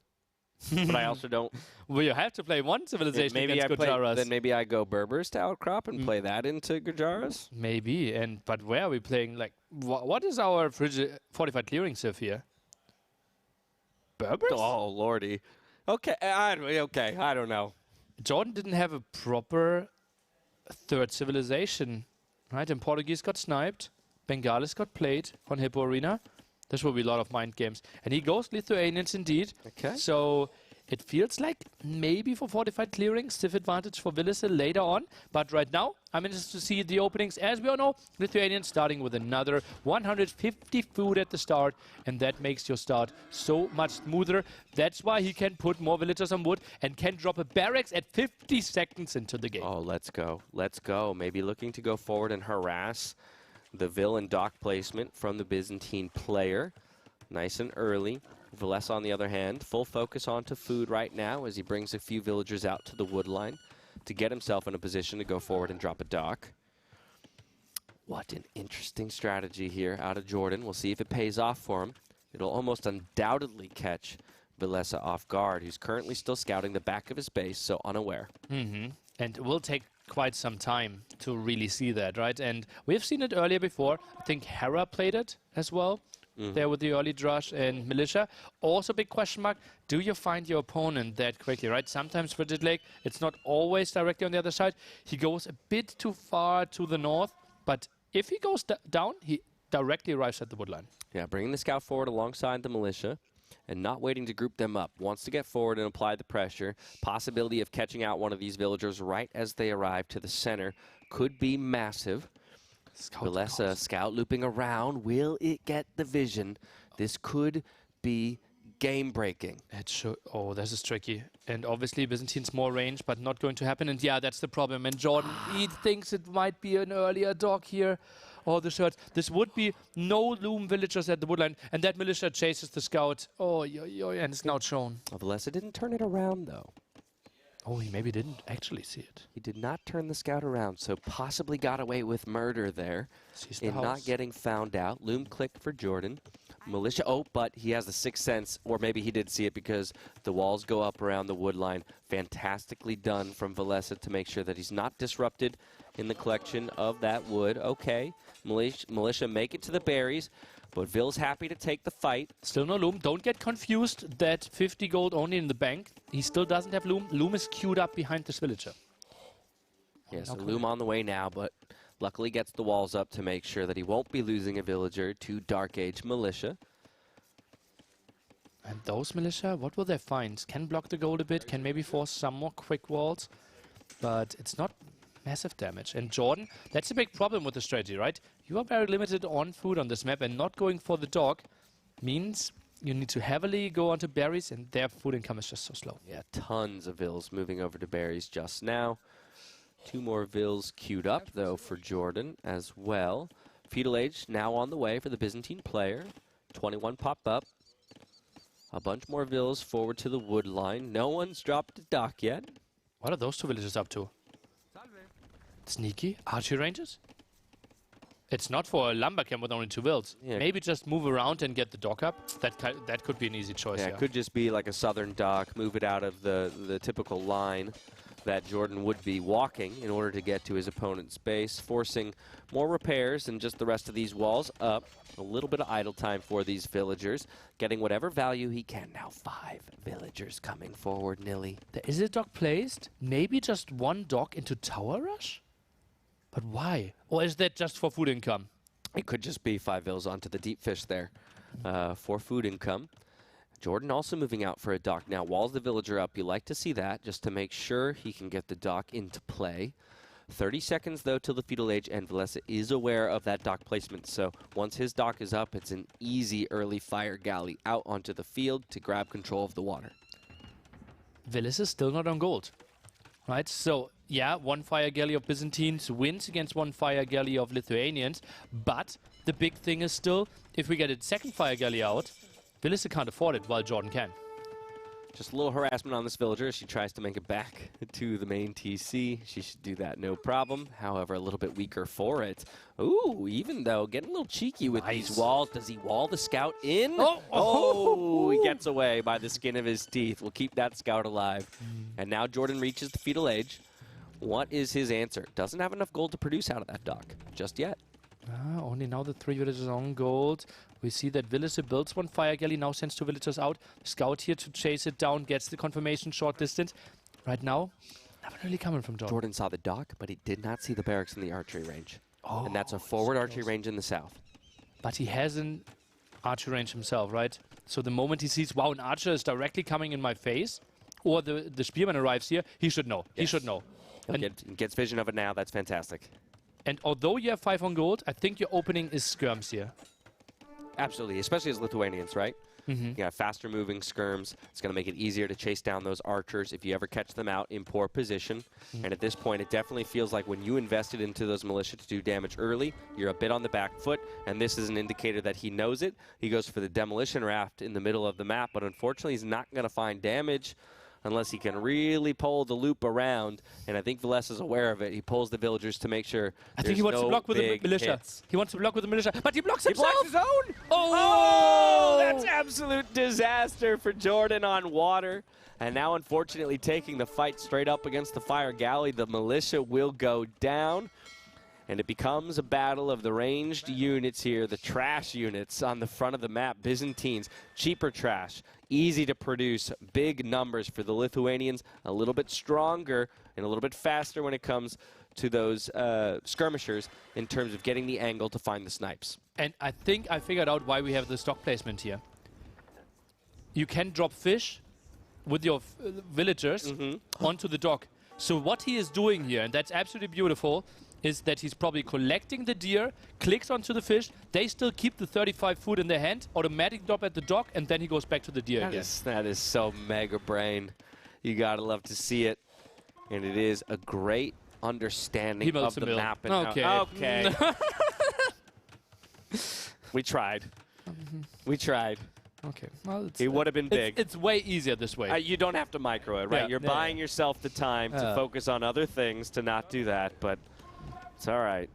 But I also don't... Well, you have to play one civilization against Gojaras. Then maybe I go Berbers to outcrop and play that into Gojaras? Maybe, but where are we playing? Like, what is our fortified clearing civ here? Berbers? Oh, lordy. Okay, I don't know. Jordan didn't have a proper third civilization, right? And Portuguese got sniped. Bengalis got played on Hippo Arena. This will be a lot of mind games. And he goes Lithuanians indeed. Okay. So it feels like maybe for fortified clearing, stiff advantage for Villese later on. But right now, I'm interested to see the openings. As we all know, Lithuanians starting with another 150 food at the start. And that makes your start so much smoother. That's why he can put more villagers on wood and can drop a barracks at 50 seconds into the game. Oh, let's go. Let's go. Maybe looking to go forward and harass the villain dock placement from the Byzantine player. Nice and early. Valessa, on the other hand, full focus onto food right now as he brings a few villagers out to the wood line to get himself in a position to go forward and drop a dock. What an interesting strategy here out of Jordan. We'll see if it pays off for him. It'll almost undoubtedly catch Valessa off guard, who's currently still scouting the back of his base, so unaware. And it will take quite some time to really see that, right? And we've seen it earlier before. I think Hera played it as well. There with the early drush and militia. Also big question mark, do you find your opponent that quickly, right? Sometimes Frigid Lake, it's not always directly on the other side. He goes a bit too far to the north, but if he goes down, he directly arrives at the woodline. Yeah, bringing the scout forward alongside the militia and not waiting to group them up. Wants to get forward and apply the pressure. Possibility of catching out one of these villagers right as they arrive to the center could be massive. Valessa, scout looping around. Will it get the vision? This could be game-breaking. It should. Oh, this is tricky. And obviously Byzantine's more range, but not going to happen. And yeah, that's the problem. And Jordan, he thinks it might be an earlier dock here. Oh, the shirts. This would be no loom villagers at the woodline. And that militia chases the scout. Oh, and it's now shown. Well, Valessa didn't turn it around, though. Oh, he maybe didn't actually see it. He did not turn the scout around, so possibly got away with murder there in not getting found out. Loom click for Jordan. Militia, but he has the sixth sense, or maybe he did see it because the walls go up around the wood line. Fantastically done from Valessa to make sure that he's not disrupted in the collection of that wood. Okay, militia make it to the berries. But Vill's happy to take the fight. Still no loom. Don't get confused that 50 gold only in the bank. He still doesn't have loom. Loom is queued up behind this villager. Yes, okay. Loom on the way now, but luckily gets the walls up to make sure that he won't be losing a villager to Dark Age militia. And those militia, what will they find? Can block the gold a bit, can maybe force some more quick walls, but it's not massive damage. And Jordan, that's a big problem with the strategy, right? You are very limited on food on this map, and not going for the dog means you need to heavily go onto berries, and their food income is just so slow. Yeah, tons of Vills moving over to berries just now. 2 more Vills queued up, though, for Jordan as well. Feudal Age now on the way for the Byzantine player. 21 pop up. A bunch more Vills forward to the wood line. No one's dropped a dock yet. What are those 2 villagers up to? Sneaky archery ranges? It's not for a lumber camp with only 2 vills. Yeah. Maybe just move around and get the dock up. That could be an easy choice. Yeah, it could just be like a southern dock, move it out of the typical line that Jordan would be walking in order to get to his opponent's base, forcing more repairs and just the rest of these walls up. A little bit of idle time for these villagers, getting whatever value he can. Now 5 villagers coming forward, Nili. Is a dock placed? Maybe just 1 dock into Tower Rush? But why? Or is that just for food income? It could just be 5 vills onto the deep fish there for food income. Jordan also moving out for a dock now. Walls the villager up. You like to see that just to make sure he can get the dock into play. 30 seconds, though, till the Feudal Age, and Valessa is aware of that dock placement. So once his dock is up, it's an easy early fire galley out onto the field to grab control of the water. Villese is still not on gold, right? So, yeah, 1 fire galley of Byzantines wins against 1 fire galley of Lithuanians. But the big thing is still, if we get a 2nd fire galley out, Villese can't afford it while Jordan can. Just a little harassment on this villager. She tries to make it back to the main TC. She should do that no problem. However, a little bit weaker for it. Ooh, even though, getting a little cheeky with these walls. Does he wall the scout in? Oh, he gets away by the skin of his teeth. We'll keep that scout alive. And now Jordan reaches the feudal age. What is his answer? Doesn't have enough gold to produce out of that dock just yet. Only now the 3 villagers on gold. We see that Villese builds one fire galley, now sends 2 villagers out. Scout here to chase it down, gets the confirmation short distance. Right now, nothing really coming from Jordan. Jordan saw the dock, but he did not see the barracks in the archery range. And that's a forward archery range in the south. But he has an archery range himself, right? So the moment he sees, wow, an archer is directly coming in my face, or the spearman arrives here, he should know. Yes. He should know. He gets vision of it now. That's fantastic. And although you have 5 on gold, I think your opening is skirms here. Absolutely, especially as Lithuanians, right? You got faster moving skirms. It's going to make it easier to chase down those archers if you ever catch them out in poor position. And at this point, it definitely feels like when you invested into those militia to do damage early, you're a bit on the back foot, and this is an indicator that he knows it. He goes for the demolition raft in the middle of the map, but unfortunately, he's not going to find damage unless he can really pull the loop around. And I think Valessa is aware of it. He pulls the villagers to make sure I think he wants to block with the militia. Hits. He wants to block with the militia, but he blocks himself! He blocks his own! Oh, that's absolute disaster for Jordan on water. And now, unfortunately, taking the fight straight up against the fire galley, the militia will go down. And it becomes a battle of the ranged units here, the trash units on the front of the map. Byzantines, cheaper trash, easy to produce, big numbers for the Lithuanians, a little bit stronger and a little bit faster when it comes to those skirmishers in terms of getting the angle to find the snipes. And I think I figured out why we have the stock placement here. You can drop fish with your villagers onto the dock. So what he is doing here, and that's absolutely beautiful, is that he's probably collecting the deer, clicks onto the fish, they still keep the 35 food in their hand, automatic drop at the dock, and then he goes back to the deer again. That is so mega brain. You gotta love to see it. And it is a great understanding of the map. And okay. We tried. We tried. Okay. Well, it would have been big. It's way easier this way. You don't have to micro it, right? Yeah, You're buying yourself the time to focus on other things to not do that, but it's all right.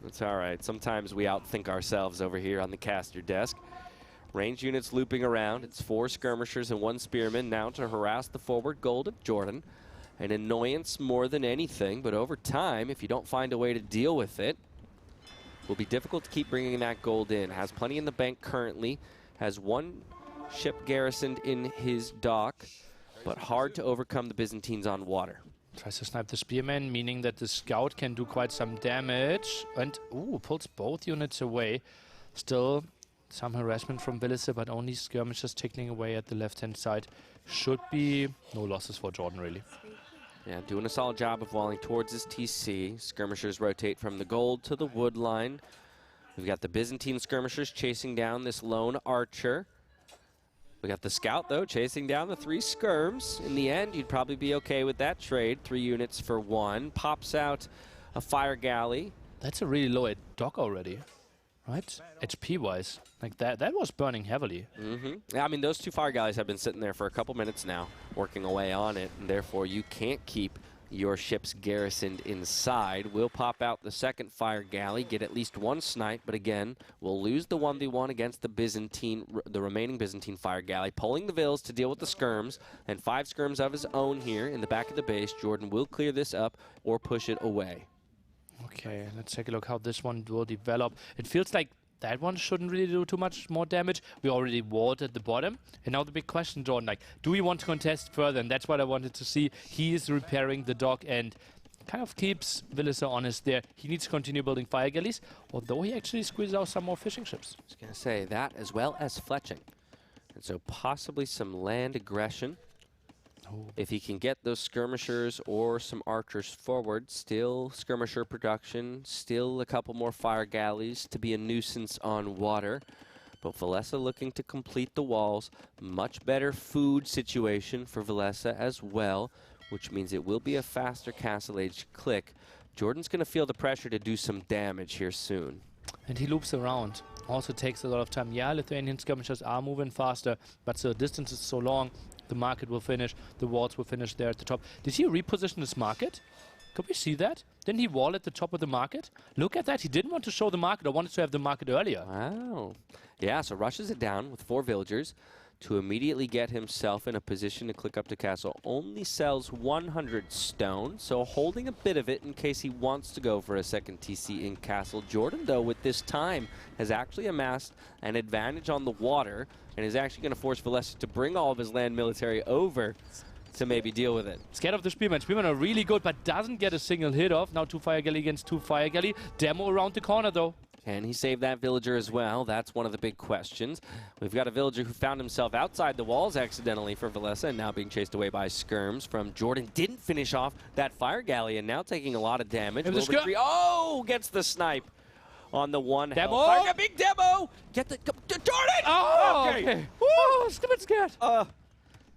It's all right. Sometimes we outthink ourselves over here on the caster desk. Range units looping around. It's 4 skirmishers and 1 spearman now to harass the forward gold of Jordan. An annoyance more than anything, but over time, if you don't find a way to deal with it, it will be difficult to keep bringing that gold in. Has plenty in the bank currently. Has 1 ship garrisoned in his dock, but hard to overcome the Byzantines on water. Tries to snipe the spearman, meaning that the scout can do quite some damage. And, pulls both units away. Still some harassment from Villese, but only skirmishes tickling away at the left-hand side. Should be no losses for Jordan, really. Yeah, doing a solid job of walling towards his TC. Skirmishers rotate from the gold to the wood line. We've got the Byzantine skirmishers chasing down this lone archer. We got the scout, though, chasing down the 3 skirms. In the end, you'd probably be okay with that trade. 3 units for 1. Pops out a fire galley. That's a really low dock already, right? HP-wise. Like, that was burning heavily. Yeah, I mean, those 2 fire galleys have been sitting there for a couple minutes now, working away on it, and therefore you can't keep your ships garrisoned inside. We'll pop out the 2nd fire galley, get at least 1 snipe, but again, we'll lose the 1v1 against the remaining Byzantine fire galley, pulling the Vills to deal with the skirms, and 5 skirms of his own here in the back of the base. Jordan will clear this up or push it away. Okay, let's take a look how this one will develop. It feels like that one shouldn't really do too much more damage. We already walled at the bottom. And now the big question, Jordan, like, do we want to contest further? And that's what I wanted to see. He is repairing the dock and kind of keeps Villese honest there. He needs to continue building fire galleys, although he actually squeezes out some more fishing ships. I was going to say that as well as fletching. And so possibly some land aggression. If he can get those skirmishers or some archers forward, still skirmisher production, still a couple more fire galleys to be a nuisance on water. But Valessa looking to complete the walls. Much better food situation for Valessa as well, which means it will be a faster Castle Age click. Jordan's going to feel the pressure to do some damage here soon. And he loops around. Also takes a lot of time. Yeah, Lithuanian skirmishers are moving faster, but the distance is so long. The market will finish. The walls will finish there at the top. Did he reposition his market? Could we see that? Didn't he wall at the top of the market? Look at that. He didn't want to show the market. I wanted to have the market earlier. Wow. Yeah, so rushes it down with 4 villagers to immediately get himself in a position to click up to castle. Only sells 100 stone, so holding a bit of it in case he wants to go for a second TC in castle. Jordan, though, with this time, has actually amassed an advantage on the water and is actually going to force Valessa to bring all of his land military over to maybe deal with it. Scared of the Spearmen. Spearmen are really good, but doesn't get a single hit off. Now 2 Fire Galley against 2 Fire Galley. Demo around the corner, though. Can he save that villager as well? That's one of the big questions. We've got a villager who found himself outside the walls accidentally for Valessa and now being chased away by skirms from Jordan. Didn't finish off that Fire Galley and now taking a lot of damage. Oh, gets the snipe on the one. Demo! Big demo! Get the... Jordan! Oh, okay. Woo, stupid scared.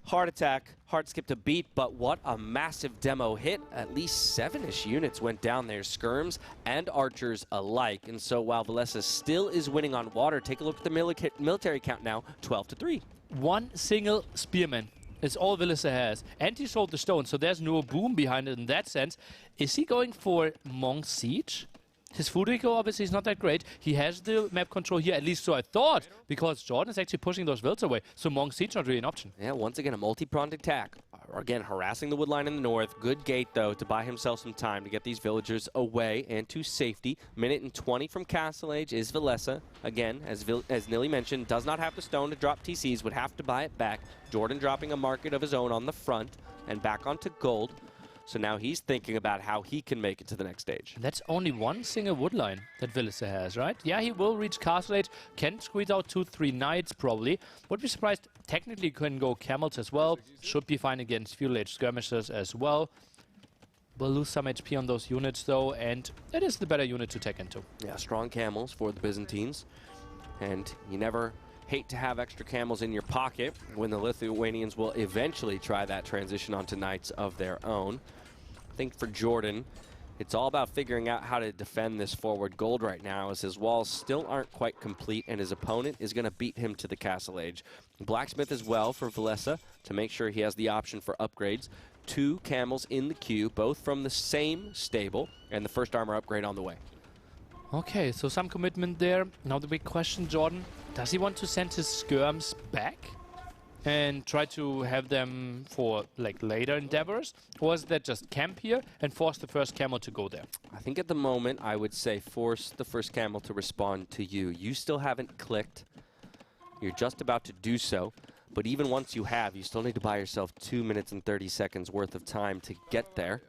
Heart attack, hard skip to beat, but what a massive demo hit. At least 7-ish units went down there, skirms and archers alike. And so while Valessa still is winning on water, take a look at the military count now, 12-3. One single Spearman is all Villese has. And he sold the stone, so there's no boom behind it in that sense. Is he going for Monk Siege? His food eco obviously is not that great. He has the map control here, at least so I thought, because Jordan is actually pushing those builds away. So Monk Siege not really an option. Yeah, once again, a multi-pronged attack. Again, harassing the wood line in the north. Good gate, though, to buy himself some time to get these villagers away and to safety. Minute and 20 from Castle Age is Valessa. Again, as Nili mentioned, does not have the stone to drop TCs, would have to buy it back. Jordan dropping a market of his own on the front and back onto gold. So now he's thinking about how he can make it to the next stage. That's only one single wood line that Villese has, right? Yeah, he will reach Castle Age, can squeeze out 2-3 knights probably. Would be surprised, technically can go camels as well. Should be fine against Feudal Age skirmishes as well. Will lose some HP on those units though, and it is the better unit to tech into. Yeah, strong camels for the Byzantines. And you never hate to have extra camels in your pocket when the Lithuanians will eventually try that transition onto knights of their own. I think for Jordan, it's all about figuring out how to defend this forward gold right now, as his walls still aren't quite complete and his opponent is going to beat him to the Castle Age. Blacksmith as well for Valessa to make sure he has the option for upgrades. 2 camels in the queue, both from the same stable, and the first armor upgrade on the way. Okay, so some commitment there. Now the big question, Jordan, does he want to send his skirms back and try to have them for like later endeavors, or is that just camp here and force the first camel to go there? I think at the moment I would say force the first camel to respond to you. You still haven't clicked. You're just about to do so, but even once you have, you still need to buy yourself 2 minutes and 30 seconds worth of time to get there.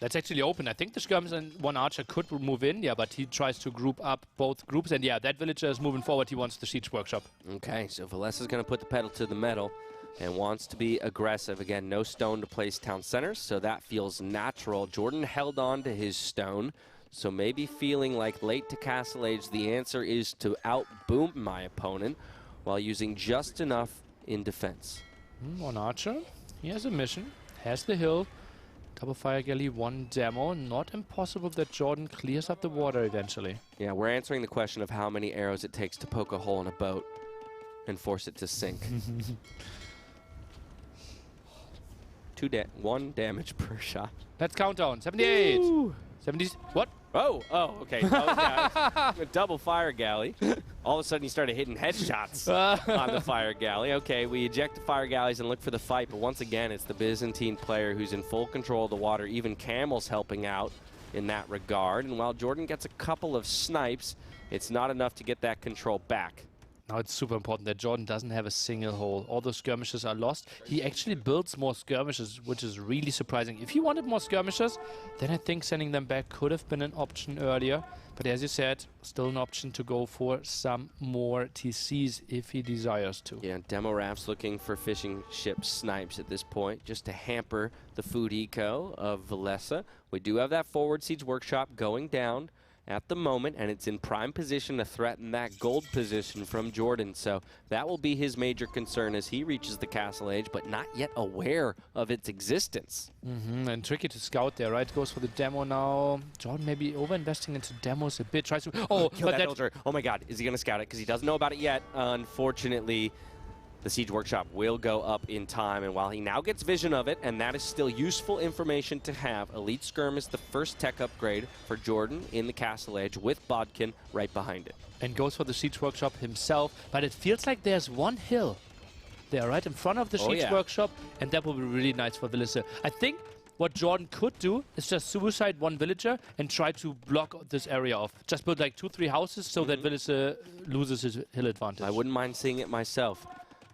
That's actually open. I think the skirms and one archer could move in, yeah, but he tries to group up both groups, and yeah, that villager is moving forward. He wants the siege workshop. Okay, so Valessa's going to put the pedal to the metal and wants to be aggressive. Again, no stone to place town centers, so that feels natural. Jordan held on to his stone, so maybe feeling like late to Castle Age, the answer is to out-boom my opponent while using just enough in defense. One archer. He has a mission. Has the hill. Double Fire Galley, 1 demo. Not impossible that Jordan clears up the water eventually. Yeah, we're answering the question of how many arrows it takes to poke a hole in a boat and force it to sink. 1 damage per shot. Let's count down. 78. Ooh. 70. What? Oh, okay. A double Fire Galley. All of a sudden, you started hitting headshots on the Fire Galley. Okay, we eject the Fire Galleys and look for the fight, but once again, it's the Byzantine player who's in full control of the water. Even Camel's helping out in that regard. And while Jordan gets a couple of snipes, it's not enough to get that control back. Now it's super important that Jordan doesn't have a single hole. All those skirmishes are lost. He actually builds more skirmishes, which is really surprising. If he wanted more skirmishes, then I think sending them back could have been an option earlier. But as you said, still an option to go for some more TCs if he desires to. Yeah, demo rafts looking for fishing ship snipes at this point, just to hamper the food eco of Valessa. We do have that forward siege workshop going down at the moment, and it's in prime position to threaten that gold position from Jordan. So that will be his major concern as he reaches the Castle Age, but not yet aware of its existence. And tricky to scout there, right? Goes for the demo now. Jordan maybe over-investing into demos a bit. Tries to... Oh, but that villager. Oh my god, is he going to scout it? Because he doesn't know about it yet. Unfortunately, The Siege Workshop will go up in time, and while he now gets vision of it, and that is still useful information to have, Elite Skirm is the first tech upgrade for Jordan in the Castle Edge with Bodkin right behind it. And goes for the Siege Workshop himself, but it feels like there's one hill there right in front of the Siege Workshop, and that will be really nice for Villese. I think what Jordan could do is just suicide one villager and try to block this area off. Just build like 2-3 houses so that Villese loses his hill advantage. I wouldn't mind seeing it myself.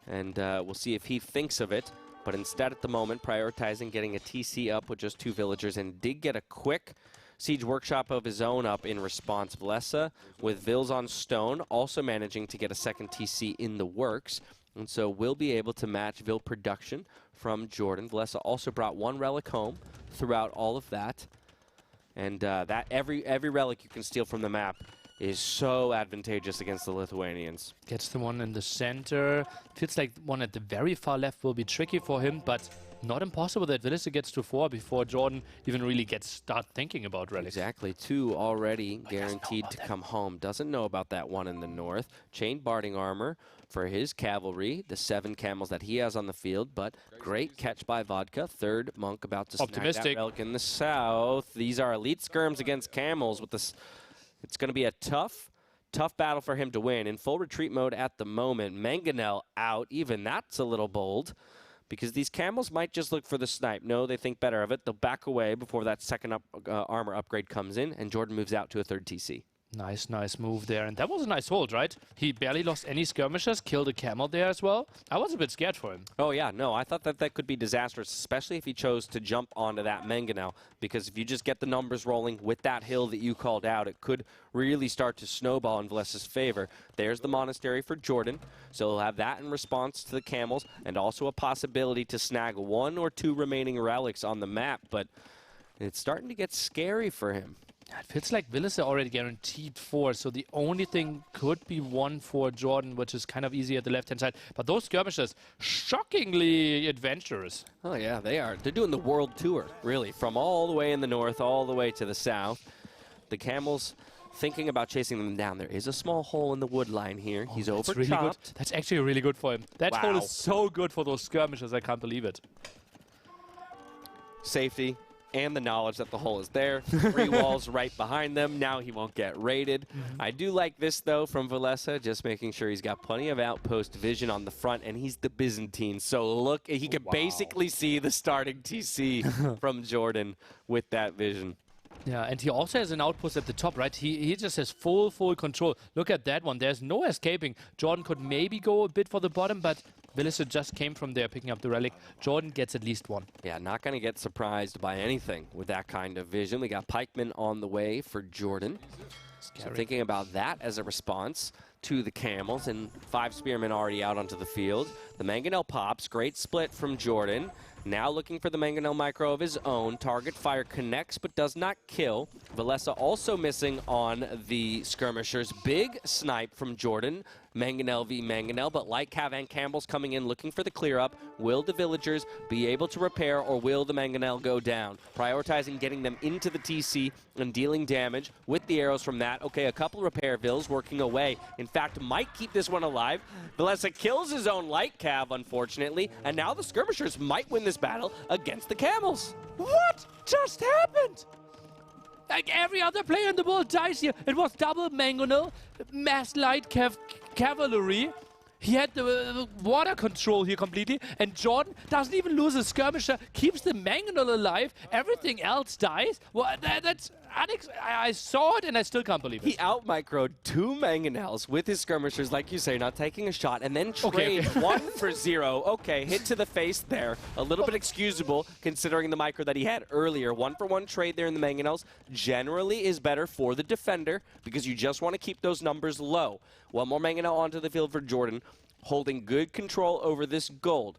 And we'll see if he thinks of it. But instead, at the moment, prioritizing getting a TC up with just 2 villagers, and did get a quick Siege Workshop of his own up in response. Valessa with Vills on stone, also managing to get a second TC in the works. And so we'll be able to match Vill production from Jordan. Valessa also brought 1 relic home throughout all of that. And that every relic you can steal from the map is so advantageous against the Lithuanians. Gets the one in the center. Feels like one at the very far left will be tricky for him, but not impossible that Villese gets to 4 before Jordan even really start thinking about relics. Exactly. 2 already guaranteed to come home. Doesn't know about that one in the north. Chain barding armor for his cavalry, the 7 camels that he has on the field, but great catch by Vodka. 3rd monk about to snag that relic in the south. These are elite skirms against camels with this. It's going to be a tough battle for him to win. In full retreat mode at the moment, Mangonel out. Even that's a little bold, because these camels might just look for the snipe. No, they think better of it. They'll back away before that second armor upgrade comes in, and Jordan moves out to a 3rd TC. Nice move there. And that was a nice hold, right? He barely lost any skirmishes, killed a camel there as well. I was a bit scared for him. Oh, yeah. No, I thought that could be disastrous, especially if he chose to jump onto that Mangonel. Because if you just get the numbers rolling with that hill that you called out, it could really start to snowball in Valesa's favor. There's the monastery for Jordan. So he'll have that in response to the camels, and also a possibility to snag 1 or 2 remaining relics on the map. But it's starting to get scary for him. It feels like Villese already guaranteed 4, so the only thing could be 1 for Jordan, which is kind of easy at the left-hand side. But those skirmishes, shockingly adventurous. Oh, yeah, they are. They're doing the world tour, really, from all the way in the north, all the way to the south. The camels thinking about chasing them down. There is a small hole in the wood line here. He's over really good. That's actually really good for him. That hole is so good for those skirmishes, I can't believe it. Safety. And the knowledge that the hole is there. 3 walls right behind them. Now he won't get raided. I do like this, though, from Valessa, just making sure he's got plenty of outpost vision on the front, and he's the Byzantine. So look, he can basically see the starting TC from Jordan with that vision. Yeah, and he also has an outpost at the top, right? He just has full control. Look at that one. There's no escaping. Jordan could maybe go a bit for the bottom, but Villese just came from there picking up the relic. Jordan gets at least 1. Yeah, not going to get surprised by anything with that kind of vision. We got pikemen on the way for Jordan. So thinking about that as a response to the camels, and 5 spearmen already out onto the field. The Mangonel pops. Great split from Jordan. Now looking for the Mangonel micro of his own. Target fire connects but does not kill. Valessa also missing on the skirmishers. Big snipe from Jordan. Mangonel v Mangonel, but like Cav and Campbell's coming in looking for the clear up. Will the villagers be able to repair, or will the Mangonel go down? Prioritizing getting them into the TC and dealing damage with the arrows from that. Okay, a couple repair vills working away. In fact, might keep this one alive. Valessa kills his own light Cav, unfortunately, and now the skirmishers might win this battle against the camels. What just happened? Like every other player in the world dies here. It was double Mangonel, mass light cavalry. He had the water control here completely, and Jordan doesn't even lose a skirmisher, keeps the Mangonel alive. Everything else dies. Well, that's I saw it, and I still can't believe it. He out-microed 2 Mangonels with his skirmishers, like you say, not taking a shot, and then trade 1 for 0. Okay, hit to the face there. A little bit excusable, considering the micro that he had earlier. 1-for-1 trade there in the Mangonels generally is better for the defender, because you just want to keep those numbers low. 1 more Mangonel onto the field for Jordan, holding good control over this gold.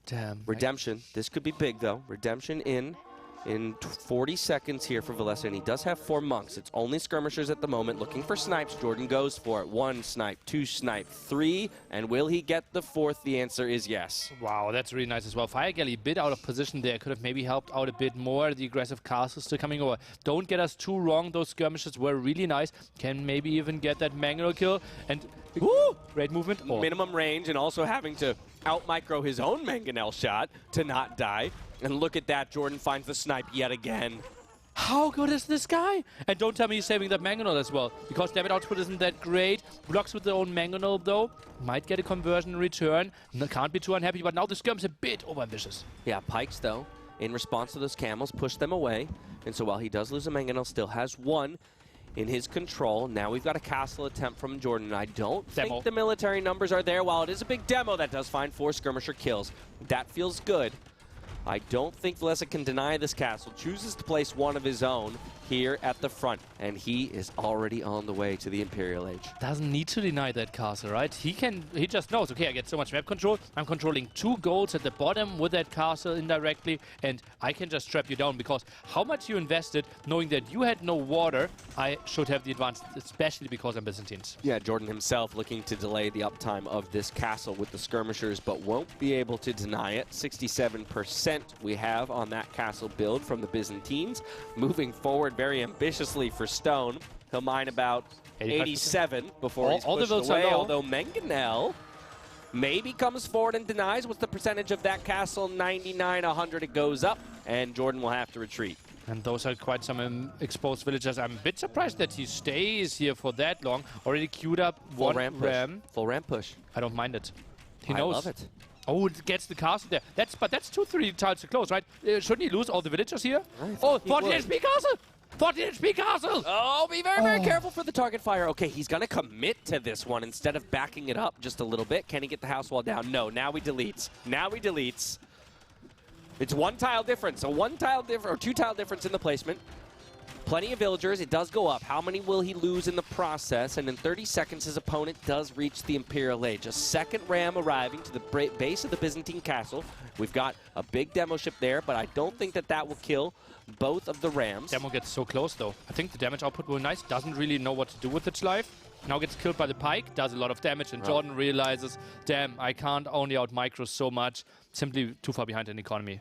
Damn. Redemption. This could be big, though. Redemption in in 40 seconds here for Valessa, and he does have 4 monks. It's only skirmishers at the moment, looking for snipes. Jordan goes for it. 1 snipe, 2 snipe, 3, and will he get the 4th? The answer is yes. Wow, that's really nice as well. Fire Galley a bit out of position there. Could have maybe helped out a bit more. The aggressive castles still coming over. Don't get us too wrong. Those skirmishes were really nice. Can maybe even get that mangonel kill. And woo, great movement. Oh. Minimum range, and also having to out-micro his own mangonel shot to not die. And look at that, Jordan finds the snipe yet again. How good is this guy? And don't tell me he's saving that mangonel as well, because damage output isn't that great. Blocks with their own mangonel though. Might get a conversion in return. Can't be too unhappy, but now the skirm's a bit overambitious. Yeah, Pikes though, in response to those camels, push them away. And so while he does lose a mangonel, still has 1 in his control. Now we've got a castle attempt from Jordan, and I don't think the military numbers are there. While it is a big demo, that does find 4 skirmisher kills. That feels good. I don't think Valessa can deny this castle. Chooses to place 1 of his own here at the front, and he is already on the way to the Imperial Age. Doesn't need to deny that castle, right? He just knows, okay, I get so much map control. I'm controlling 2 golds at the bottom with that castle indirectly, and I can just trap you down, because how much you invested knowing that you had no water, I should have the advantage, especially because I'm Byzantines. Yeah, Jordan himself looking to delay the uptime of this castle with the skirmishers, but won't be able to deny it. 67% we have on that castle build from the Byzantines. Moving forward very ambitiously for Stone. He'll mine about 87 before he's pushed away, although Mangonel maybe comes forward and denies. What's the percentage of that castle? 99, 100, it goes up, and Jordan will have to retreat. And those are quite some exposed villagers. I'm a bit surprised that he stays here for that long. Already queued up Full 1 ram. Full ramp push. I don't mind it. He knows. I love it. Oh, it gets the castle there. But that's 2-3 tiles to close, right? Shouldn't he lose all the villagers here? Oh, 14 HP castle! 14 HP castle! Oh, be very, very careful for the target fire. Okay, he's going to commit to this one instead of backing it up just a little bit. Can he get the house wall down? No, now he deletes. Now he deletes. It's 1 tile difference. A 1 tile difference, or 2 tile difference in the placement. Plenty of villagers. It does go up. How many will he lose in the process? And in 30 seconds, his opponent does reach the Imperial Age. A 2nd ram arriving to the base of the Byzantine castle. We've got a big demo ship there, but I don't think that that will kill both of the rams. Demo gets so close, though. I think the damage output will be nice. Doesn't really know what to do with its life. Now gets killed by the pike. Does a lot of damage, and Jordan realizes, damn, I can't only out-micro so much. Simply too far behind in economy.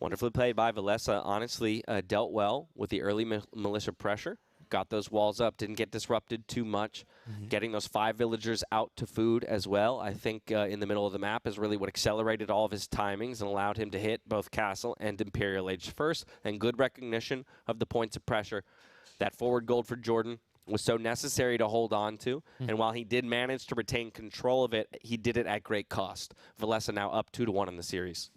Wonderfully played by Valessa. Honestly, dealt well with the early militia pressure. Got those walls up, didn't get disrupted too much. Getting those 5 villagers out to food as well, I think in the middle of the map is really what accelerated all of his timings and allowed him to hit both Castle and Imperial Age first, and good recognition of the points of pressure. That forward gold for Jordan was so necessary to hold on to, and while he did manage to retain control of it, he did it at great cost. Valessa now up 2-1 in the series.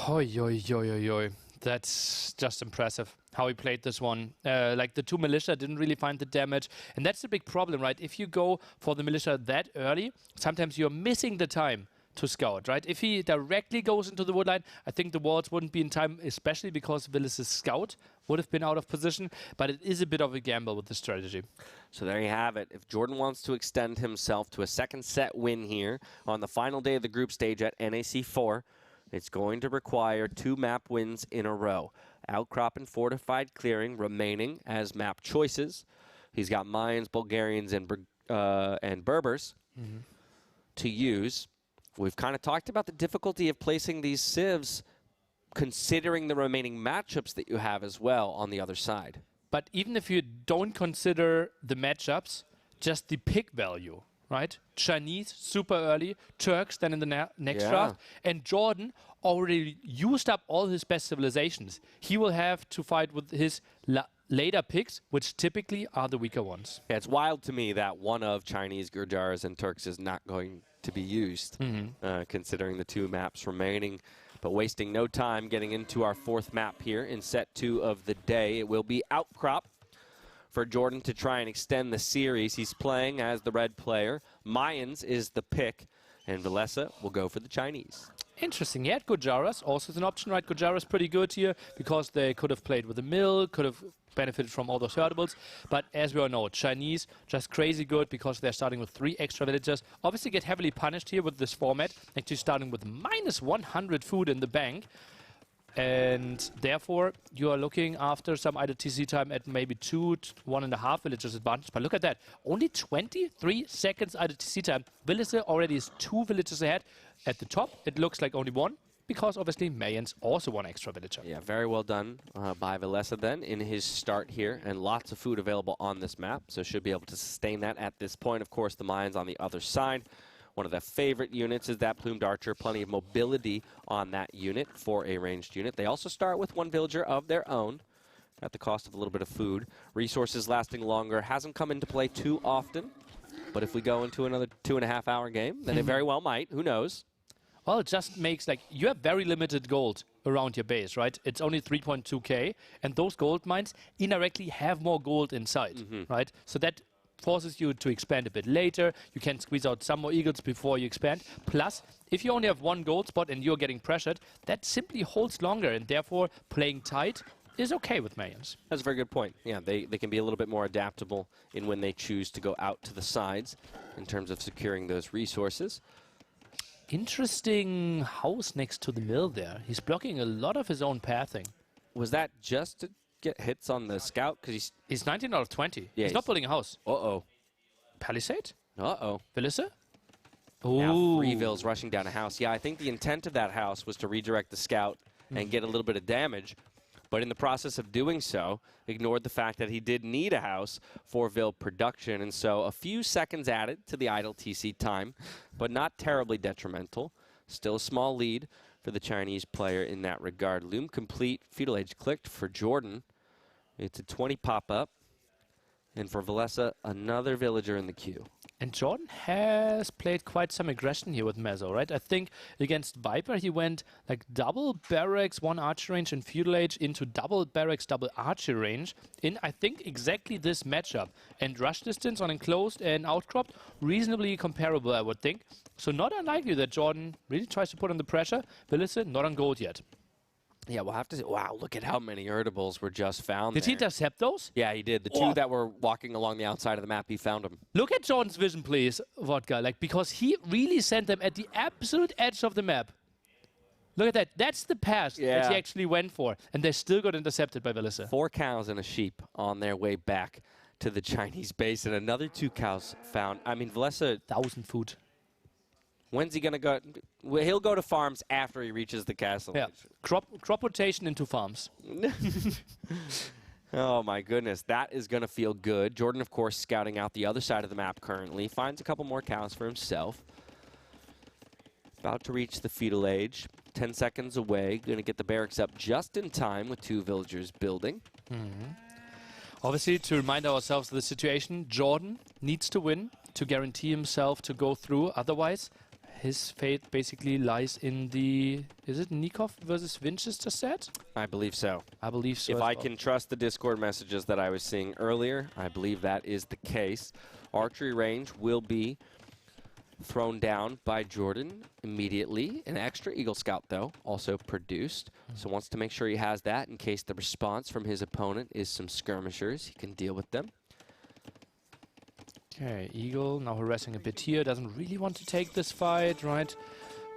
Oi, oi, oi, oi, oi. That's just impressive how he played this one. Like the 2 militia didn't really find the damage. And that's the big problem, right? If you go for the militia that early, sometimes you're missing the time to scout, right? If he directly goes into the woodline, I think the walls wouldn't be in time, especially because Villese's scout would have been out of position. But it is a bit of a gamble with the strategy. So there you have it. If Jordan wants to extend himself to a 2nd set win here on the final day of the group stage at NAC 4, it's going to require 2 map wins in a row. Outcrop and Fortified Clearing remaining as map choices. He's got Mayans, Bulgarians, and Berbers to use. We've kind of talked about the difficulty of placing these civs, considering the remaining matchups that you have as well on the other side. But even if you don't consider the matchups, just the pick value, right? Chinese super early, Turks then in the next draft, and Jordan already used up all his best civilizations. He will have to fight with his later picks, which typically are the weaker ones. Yeah, it's wild to me that one of Chinese, Gurjars, and Turks is not going to be used, considering the 2 maps remaining. But wasting no time getting into our 4th map here in set 2 of the day. It will be Outcrop for Jordan to try and extend the series. He's playing as the red player. Mayans is the pick, and Valessa will go for the Chinese. Interesting. He had Gurjaras also as an option, right? Gurjaras pretty good here because they could have played with the mill, could have benefited from all those herdables. But as we all know, Chinese just crazy good because they're starting with 3 extra villagers. Obviously get heavily punished here with this format, actually starting with -100 food in the bank. And therefore, you are looking after some idle TC time at maybe 2 to 1.5 villages advantage. But look at that. Only 23 seconds idle TC time. Villese already is 2 villages ahead. At the top, it looks like only 1. Because obviously Mayans also one extra villager. Yeah, very well done by Valessa then in his start here. And lots of food available on this map. So should be able to sustain that at this point. Of course, the Mayans on the other side. One of the favorite units is that Plumed Archer. Plenty of mobility on that unit for a ranged unit. They also start with 1 villager of their own at the cost of a little bit of food. Resources lasting longer. Hasn't come into play too often. But if we go into another 2.5-hour game, then it very well might. Who knows? Well, it just makes, like, you have very limited gold around your base, right? It's only 3.2k, and those gold mines indirectly have more gold inside, right? So that forces you to expand a bit later. You can squeeze out some more eagles before you expand. Plus, if you only have 1 gold spot and you're getting pressured, that simply holds longer, and therefore playing tight is okay with Mayans. That's a very good point. Yeah, they can be a little bit more adaptable in when they choose to go out to the sides in terms of securing those resources. Interesting house next to the mill there. He's blocking a lot of his own pathing. Was that just to get hits on the scout? Because he's 19 out of 20. Yeah, he's not building a house. Uh-oh. Palisade? Uh-oh. Villese? Now Freeville's rushing down a house. Yeah, I think the intent of that house was to redirect the scout and get a little bit of damage. But in the process of doing so, ignored the fact that he did need a house for Ville production. And so a few seconds added to the idle TC time, but not terribly detrimental. Still a small lead for the Chinese player in that regard. Loom complete. Feudal Age clicked for Jordan. It's a 20 pop-up. And for Valessa, another villager in the queue. And Jordan has played quite some aggression here with Mezzo, right? I think against Viper he went like double barracks, 1 archer range in Feudal Age into double barracks, double archer range in, I think, exactly this matchup. And rush distance on enclosed and outcropped, reasonably comparable, I would think. So not unlikely that Jordan really tries to put on the pressure. Villese not on gold yet. Yeah, we'll have to see. Wow, look at how many irritables were just found Did there. he intercept those? Yeah, he did. The 2 that were walking along the outside of the map, he found them. Look at Jordan's vision, please, Vodka. Like, because he really sent them at the absolute edge of the map. Look at that. That's the pass that he actually went for. And they still got intercepted by Villese. 4 cows and a sheep on their way back to the Chinese base. And another 2 cows found. I mean, Valessa... 1,000 food. When's he going to go? Well, he'll go to farms after he reaches the castle. Yeah, crop rotation into farms. Oh, my goodness. That is going to feel good. Jordan, of course, scouting out the other side of the map currently. Finds a couple more cows for himself. About to reach the Feudal Age. 10 seconds away. Going to get the barracks up just in time with 2 villagers building. Obviously, to remind ourselves of the situation, Jordan needs to win to guarantee himself to go through. Otherwise, his fate basically lies in the... Is it Nicov versus Vinchester set? I believe so. I believe so. If I can trust the Discord messages that I was seeing earlier, I believe that is the case. Archery range will be thrown down by Jordan immediately. An extra Eagle Scout, though, also produced. So wants to make sure he has that in case the response from his opponent is some skirmishers. He can deal with them. Okay, Eagle now harassing a bit here. Doesn't really want to take this fight, right?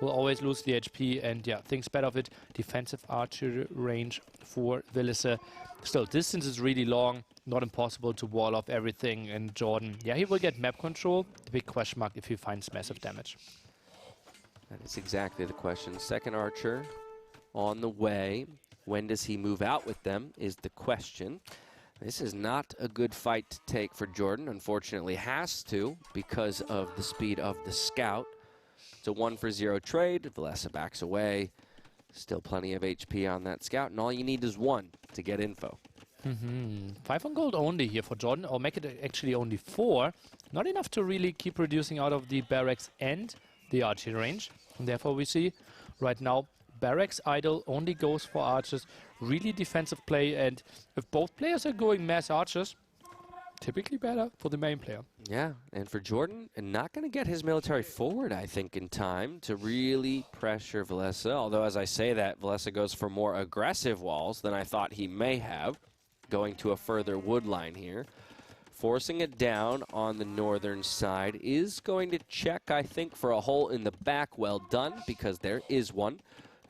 Will always lose the HP and, yeah, thinks better of it. Defensive archer range for Villese. Still, distance is really long. Not impossible to wall off everything. And Jordan, yeah, he will get map control. The big question mark if he finds massive damage. That is exactly the question. Second archer on the way. When does he move out with them is the question. This is not a good fight to take for Jordan. Unfortunately, has to because of the speed of the scout. It's a 1-for-0 trade. Valessa backs away. Still plenty of HP on that scout, and all you need is 1 to get info. 5 on gold only here for Jordan, or make it actually only 4. Not enough to really keep reducing out of the barracks and the archery range. And therefore we see right now barracks idle only goes for archers. Really defensive play, and if both players are going mass archers, typically better for the main player. Yeah, and for Jordan, not going to get his military forward, I think, in time to really pressure Valessa. Although, as I say that, Valessa goes for more aggressive walls than I thought he may have, going to a further wood line here. Forcing it down on the northern side is going to check, I think, for a hole in the back. Well done, because there is one.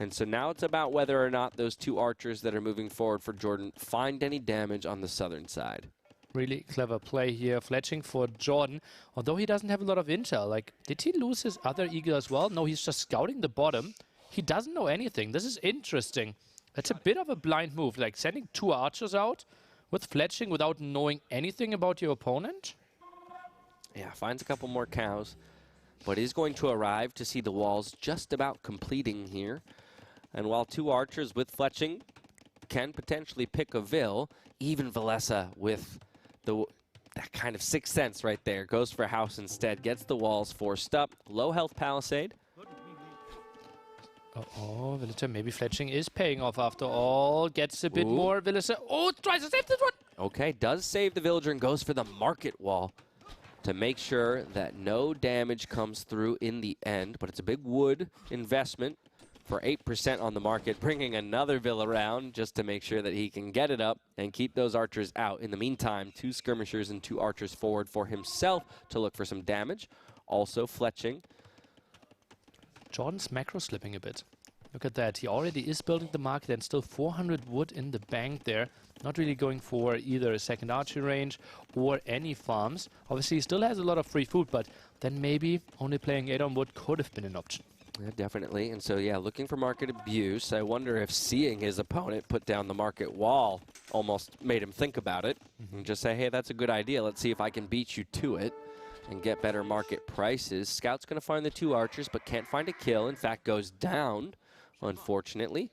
And so now it's about whether or not those two archers that are moving forward for Jordan find any damage on the southern side. Really clever play here, fletching for Jordan. Although he doesn't have a lot of intel. Like, did he lose his other eagle as well? No, he's just scouting the bottom. He doesn't know anything. This is interesting. It's a bit of a blind move, like sending two archers out with fletching without knowing anything about your opponent. Yeah, finds a couple more cows, but is going to arrive to see the walls just about completing here. And while two archers with fletching can potentially pick a Vill, even Valessa with that kind of sixth sense right there goes for house instead, gets the walls forced up. Low health palisade. Oh, Villese, maybe fletching is paying off after all. Gets a bit more. Villese, oh, tries to save this one. Okay, does save the villager and goes for the market wall to make sure that no damage comes through in the end. But it's a big wood investment for 8% on the market, bringing another Vill around just to make sure that he can get it up and keep those archers out. In the meantime, two skirmishers and two archers forward for himself to look for some damage. Also fletching. Jordan's macro slipping a bit. Look at that. He already is building the market and still 400 wood in the bank there. Not really going for either a second archery range or any farms. Obviously, he still has a lot of free food, but then maybe only playing 8 on wood could have been an option. Yeah, definitely. And so, yeah, looking for market abuse. I wonder if seeing his opponent put down the market wall almost made him think about it and just say, hey, that's a good idea. Let's see if I can beat you to it and get better market prices. Scout's going to find the two archers, but can't find a kill. In fact, goes down, unfortunately.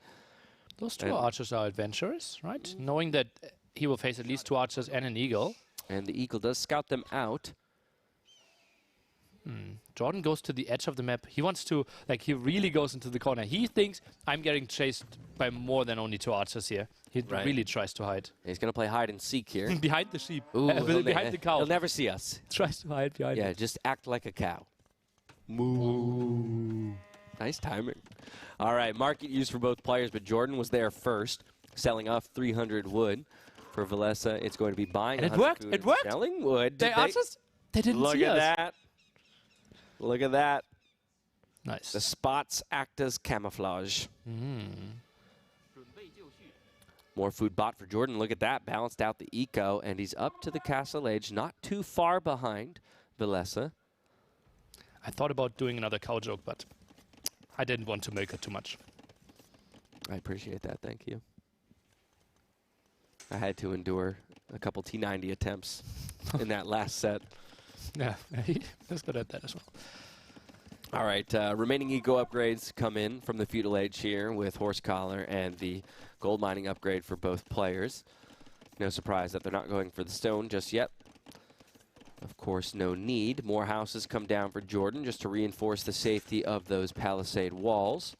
Those two archers are adventurous, right? Knowing that he will face at least two archers and an eagle. And the eagle does scout them out. Jordan goes to the edge of the map. He wants to, like, he really goes into the corner. He thinks, I'm getting chased by more than only two archers here. He really tries to hide. He's going to play hide and seek here. Behind the sheep. Ooh, behind the cow. He'll never see us. Tries to hide behind Yeah, it. just act like a cow. Moo. Nice timing. All right, market use for both players, but Jordan was there first, selling off 300 wood. For Valessa, it's going to be buying. And it worked. Food It worked. Selling wood. They archers? They didn't Look see us. at that. Look at that. Nice. The spots act as camouflage. More food bought for Jordan. Look at that. Balanced out the eco, and he's up to the castle age, not too far behind Valessa. I thought about doing another cow joke, but I didn't want to milk it too much. I appreciate that. Thank you. I had to endure a couple T90 attempts in that last set. Yeah, he was good at that as well. All right, remaining eco upgrades come in from the Feudal Age here with Horse Collar and the gold mining upgrade for both players. No surprise that they're not going for the stone just yet. Of course, no need. More houses come down for Jordan just to reinforce the safety of those palisade walls.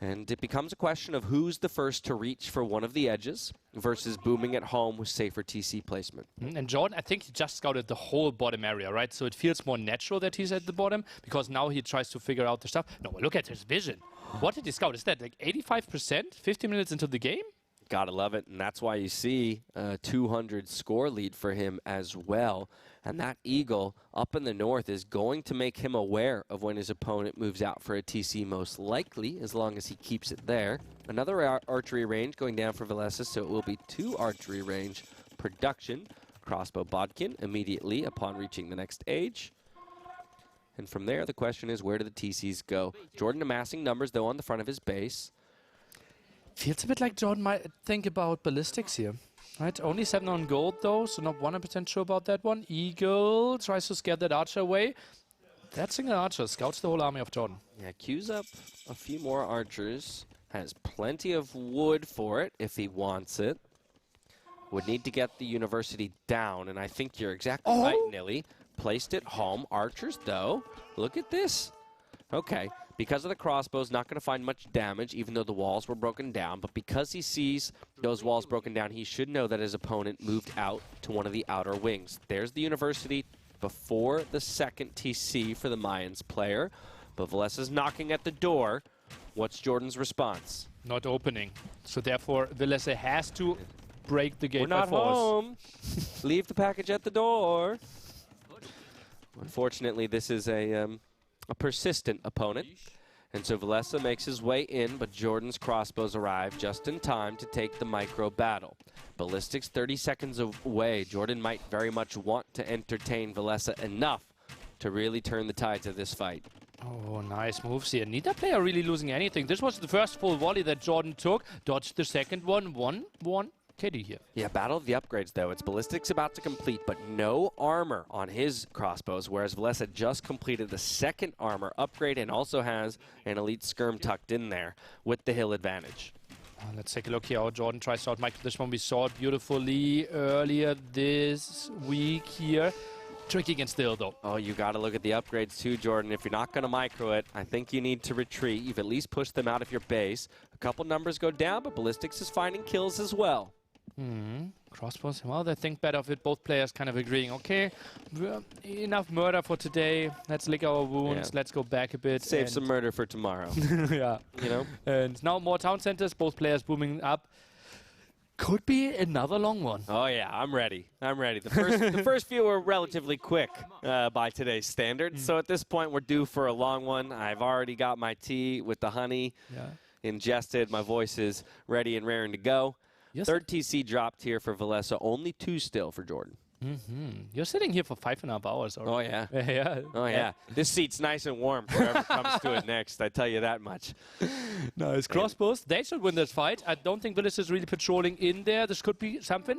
And it becomes a question of who's the first to reach for one of the edges versus booming at home with safer TC placement. And Jordan, I think he just scouted the whole bottom area, right? So it feels more natural that he's at the bottom because now he tries to figure out the stuff. No, look at his vision. What did he scout? Is that like 85%, 50 minutes into the game? Gotta love it, and that's why you see a 200 score lead for him as well. And that eagle up in the north is going to make him aware of when his opponent moves out for a TC, most likely, as long as he keeps it there. Another archery range going down for Valessa, so it will be 2 archery range production. Crossbow Bodkin immediately upon reaching the next age. And from there, the question is, where do the TCs go? Jordan amassing numbers, though, on the front of his base. Feels a bit like Jordan might think about ballistics here. Right, only 7 on gold though, so not 100% sure about that one. Eagle tries to scare that archer away. That single archer scouts the whole army of Jordan. Yeah, queues up a few more archers. Has plenty of wood for it if he wants it. Would need to get the university down, and I think you're exactly right, Nili. Placed it home. Archers, though, look at this. Okay, because of the crossbows, not going to find much damage, even though the walls were broken down. But because he sees those walls broken down, he should know that his opponent moved out to one of the outer wings. There's the university before the second TC for the Mayans player. But Valessa's knocking at the door. What's Jordan's response? Not opening. So therefore, Villese has to break the gate We're not by force. home. Leave the package at the door. Unfortunately, this is a persistent opponent. And so Valessa makes his way in, but Jordan's crossbows arrive just in time to take the micro battle. Ballistics 30 seconds away. Jordan might very much want to entertain Valessa enough to really turn the tides of this fight. Oh, nice moves here. Neither player really losing anything. This was the first full volley that Jordan took. Dodged the second one. 1-1 KD here. Yeah, battle of the upgrades, though. It's ballistics about to complete, but no armor on his crossbows, whereas Valessa just completed the second armor upgrade and also has an elite skirm tucked in there with the hill advantage. Let's take a look here how Jordan tries to outmicro this one. We saw it beautifully earlier this week here. Tricky against the hill, though. Oh, you got to look at the upgrades, too, Jordan. If you're not going to micro it, I think you need to retreat. You've at least pushed them out of your base. A couple numbers go down, but ballistics is finding kills as well. Crossbows, well, they think better of it. Both players kind of agreeing, okay, enough murder for today. Let's lick our wounds. Let's go back a bit. Save some murder for tomorrow. Yeah. You know? And now more town centers, both players booming up. Could be another long one. Oh, yeah, I'm ready. I'm ready. The first few were relatively quick by today's standards. So at this point, we're due for a long one. I've already got my tea with the honey ingested. My voice is ready and raring to go. Yes. Third TC dropped here for Valessa. Only 2 still for Jordan. You're sitting here for 5.5 hours already. Oh, yeah. Yeah. Oh, yeah. This seat's nice and warm for whoever comes to it next. I tell you that much. Nice. Crossbows, they should win this fight. I don't think Villese is really patrolling in there. This could be something.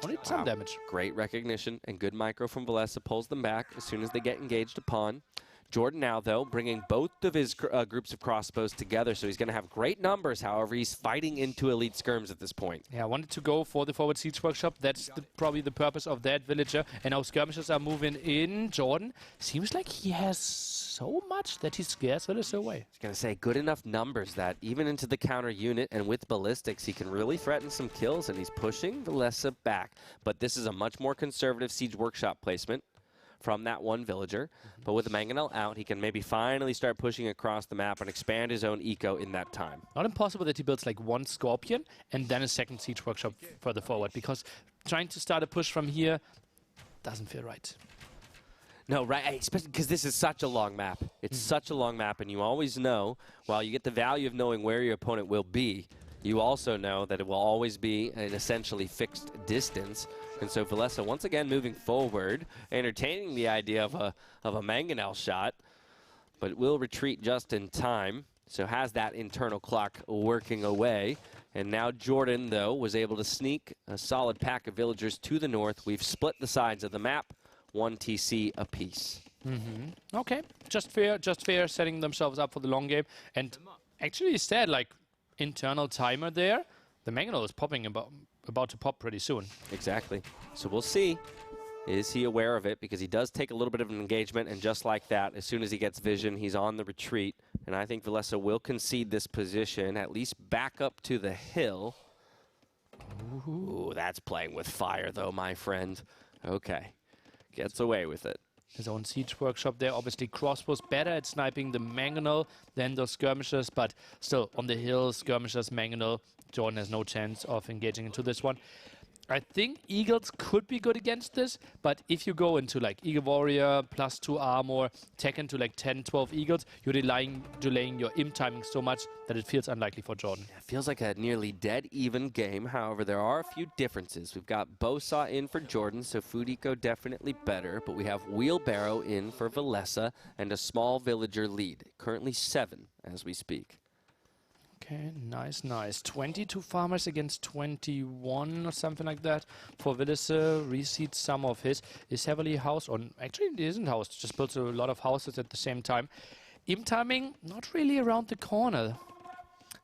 Only some damage. Great recognition and good micro from Valessa. Pulls them back as soon as they get engaged upon. Jordan now, though, bringing both of his groups of crossbows together, so he's going to have great numbers. However, he's fighting into elite skirms at this point. Yeah, I wanted to go for the forward siege workshop. That's probably the purpose of that villager. And now skirmishes are moving in. Jordan seems like he has so much that he scares Villese away. I was going to say, good enough numbers that even into the counter unit and with ballistics, he can really threaten some kills, and he's pushing Valessa back. But this is a much more conservative siege workshop placement from that one villager. But with the Mangonel out, he can maybe finally start pushing across the map and expand his own eco in that time. Not impossible that he builds like one Scorpion and then a second siege workshop further forward, because trying to start a push from here doesn't feel right. No, right, especially because this is such a long map. It's such a long map, and you always know, while you get the value of knowing where your opponent will be, you also know that it will always be an essentially fixed distance. And so Valessa once again moving forward, entertaining the idea of a Mangonel shot, but will retreat just in time. So has that internal clock working away. And now Jordan, though, was able to sneak a solid pack of villagers to the north. We've split the sides of the map, 1 TC apiece. Okay, just fair, setting themselves up for the long game. And actually said, like, internal timer there. The Mangonel is popping about to pop pretty soon. Exactly. So we'll see. Is he aware of it? Because he does take a little bit of an engagement, and just like that, as soon as he gets vision, he's on the retreat. And I think Valessa will concede this position, at least back up to the hill. Ooh, that's playing with fire, though, my friend. Okay. Gets away with it. His own siege workshop there. Obviously, crossbows better at sniping the Mangonel than those skirmishes, but still, on the hill, skirmishes, Mangonel, Jordan has no chance of engaging into this one. I think Eagles could be good against this, but if you go into like Eagle Warrior, +2 armor, tech into like 10, 12 Eagles, you're delaying your imp timing so much that it feels unlikely for Jordan. It feels like a nearly dead even game. However, there are a few differences. We've got Bowsaw in for Jordan, so food eco definitely better, but we have Wheelbarrow in for Valessa and a small villager lead, currently 7 as we speak. Okay, nice. 22 farmers against 21 or something like that for Villese. Reseeds some of his. Is heavily housed, or actually it isn't housed, just builds a lot of houses at the same time. Imp timing, not really around the corner.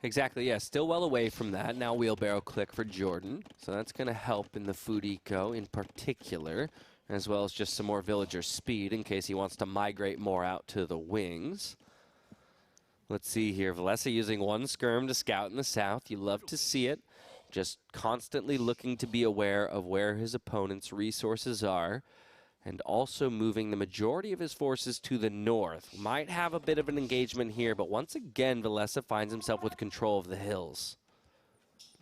Exactly, yeah, still well away from that. Now wheelbarrow click for Jordan, so that's going to help in the food eco in particular, as well as just some more villager speed in case he wants to migrate more out to the wings. Let's see here. Valessa using 1 skirm to scout in the south. You love to see it. Just constantly looking to be aware of where his opponent's resources are. And also moving the majority of his forces to the north. Might have a bit of an engagement here, but once again, Valessa finds himself with control of the hills.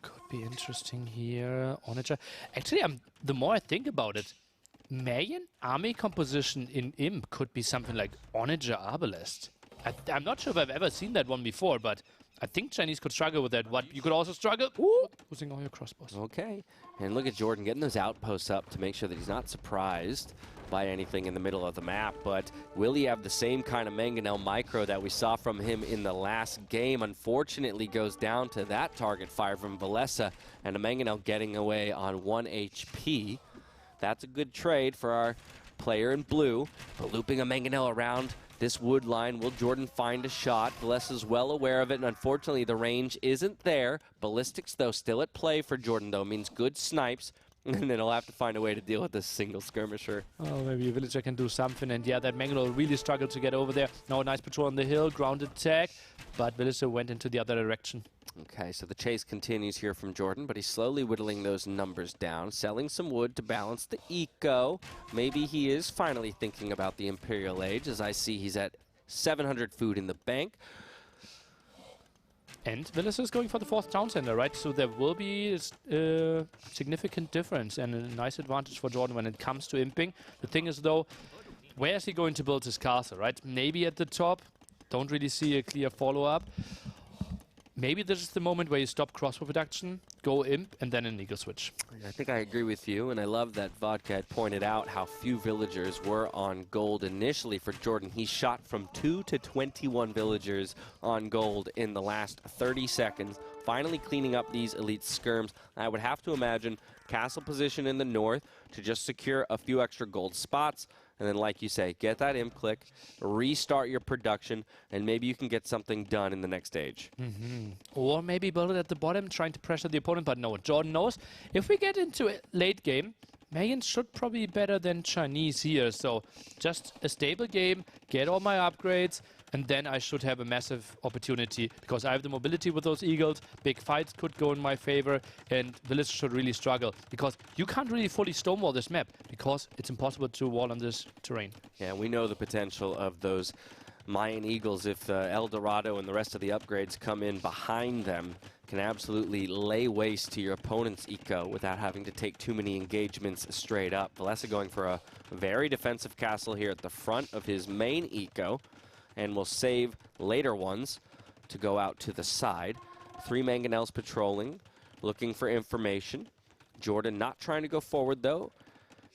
Could be interesting here. Onager. Actually, the more I think about it, Mayan army composition in Imp could be something like Onager Arbalest. I'm not sure if I've ever seen that one before, but I think Chinese could struggle with that. What you could also struggle using all your crossbows. Okay, and look at Jordan getting those outposts up to make sure that he's not surprised by anything in the middle of the map. But will he have the same kind of Mangonel micro that we saw from him in the last game? Unfortunately goes down to that target fire from Valessa, and a Mangonel getting away on 1 HP. That's a good trade for our player in blue, but looping a Mangonel around this wood line. Will Jordan find a shot? Valessa's well aware of it, and unfortunately the range isn't there. Ballistics, though, still at play for Jordan, though, means good snipes, and then he'll have to find a way to deal with this single skirmisher. Oh, maybe a villager can do something, and yeah, that Mangonel really struggled to get over there. Now a nice patrol on the hill, grounded attack, but Villager went into the other direction. Okay, so the chase continues here from Jordan, but he's slowly whittling those numbers down, selling some wood to balance the eco. Maybe he is finally thinking about the Imperial Age, as I see he's at 700 food in the bank. And Villese is going for the 4th town center, right? So there will be a significant difference and a nice advantage for Jordan when it comes to imping. The thing is, though, where is he going to build his castle, right? Maybe at the top. Don't really see a clear follow-up. Maybe this is the moment where you stop crossbow production, go imp, and then an eagle switch. I think I agree with you, and I love that Vodka had pointed out how few villagers were on gold initially for Jordan. He shot from 2 to 21 villagers on gold in the last 30 seconds, finally cleaning up these elite skirms. I would have to imagine castle position in the north to just secure a few extra gold spots. And then, like you say, get that imp click, restart your production, and maybe you can get something done in the next stage. Or maybe build it at the bottom, trying to pressure the opponent. But no, Jordan knows if we get into a late game, Mayans should probably be better than Chinese here. So just a stable game, get all my upgrades, and then I should have a massive opportunity because I have the mobility with those eagles. Big fights could go in my favor, and Village should really struggle because you can't really fully stonewall this map because it's impossible to wall on this terrain. Yeah, we know the potential of those Mayan eagles. If El Dorado and the rest of the upgrades come in behind them, can absolutely lay waste to your opponent's eco without having to take too many engagements straight up. Valessa going for a very defensive castle here at the front of his main eco, and will save later ones to go out to the side. 3 Mangonels patrolling, looking for information. Jordan not trying to go forward, though.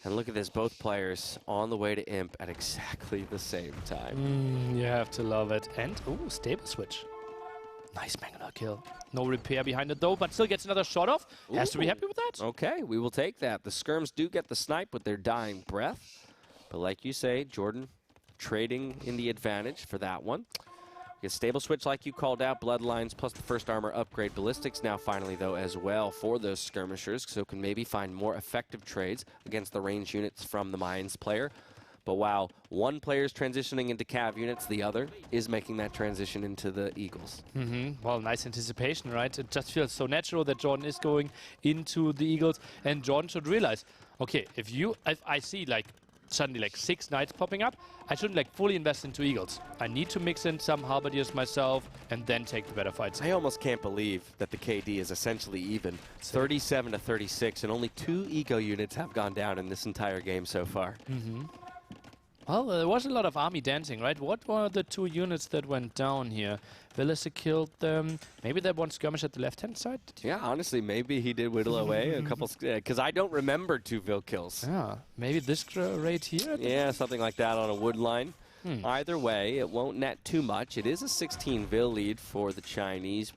And look at this, both players on the way to imp at exactly the same time. You have to love it. And, ooh, stable switch. Nice Mangonel kill. No repair behind it, though, but still gets another shot off. Has to be happy with that. Okay, we will take that. The skirms do get the snipe with their dying breath. But like you say, Jordan trading in the advantage for that one. Get stable switch like you called out, bloodlines plus the first armor upgrade. Ballistics now finally, though, as well for those skirmishers, so can maybe find more effective trades against the range units from the Mayans player. But while one player is transitioning into cav units, the other is making that transition into the eagles. Well, nice anticipation, right? It just feels so natural that Jordan is going into the eagles, and Jordan should realize, okay, if I see like suddenly like 6 knights popping up, I shouldn't like fully invest into eagles. I need to mix in some halberdiers myself and then take the better fights. I almost can't believe that the KD is essentially even. 37 to 36, and only 2 eco units have gone down in this entire game so far. Well, there was a lot of army dancing, right? What were the 2 units that went down here? Villese killed them. Maybe that one skirmish at the left-hand side? Yeah, honestly, maybe he did whittle away a couple, because I don't remember 2 Vil kills. Yeah, maybe this raid here? Yeah, something like that on a wood line. Either way, it won't net too much. It is a 16 Vil lead for the Chinese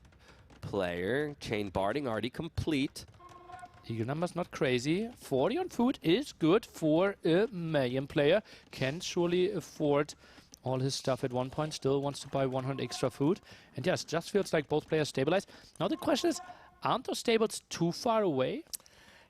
player. Chain barding already complete. Eagle numbers not crazy. 40 on food is good for a Mayan player. Can surely afford all his stuff at one point. Still wants to buy 100 extra food. And yes, just feels like both players stabilize. Now the question is, aren't those stables too far away?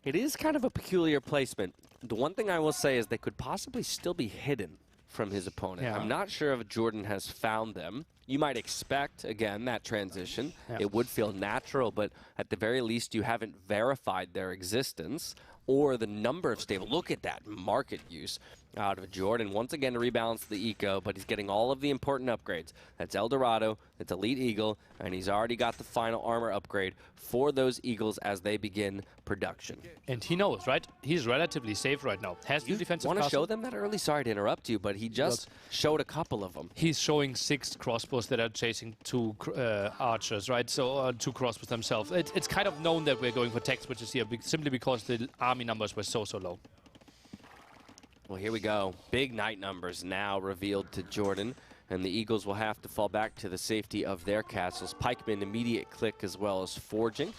It is kind of a peculiar placement. The one thing I will say is they could possibly still be hidden from his opponent. Yeah. I'm not sure if Jordan has found them. You might expect, again, that transition. Yeah. It would feel natural, but at the very least, you haven't verified their existence or the number of stable. Look at that market use. Out of Jordan, once again to rebalance the eco, but he's getting all of the important upgrades. That's Eldorado, it's Elite Eagle, and he's already got the final armor upgrade for those Eagles as they begin production. And he knows, right? He's relatively safe right now. Has the defensive want to castle. show them that early? Sorry to interrupt you, but he just showed a couple of them. He's showing 6 crossbows that are chasing 2 archers, right? So 2 crossbows themselves. It's kind of known that we're going for tech switches here, simply because the army numbers were so low. Well, here we go. Big knight numbers now revealed to Jordan, and the Eagles will have to fall back to the safety of their castles. Pikemen immediate click as well as forging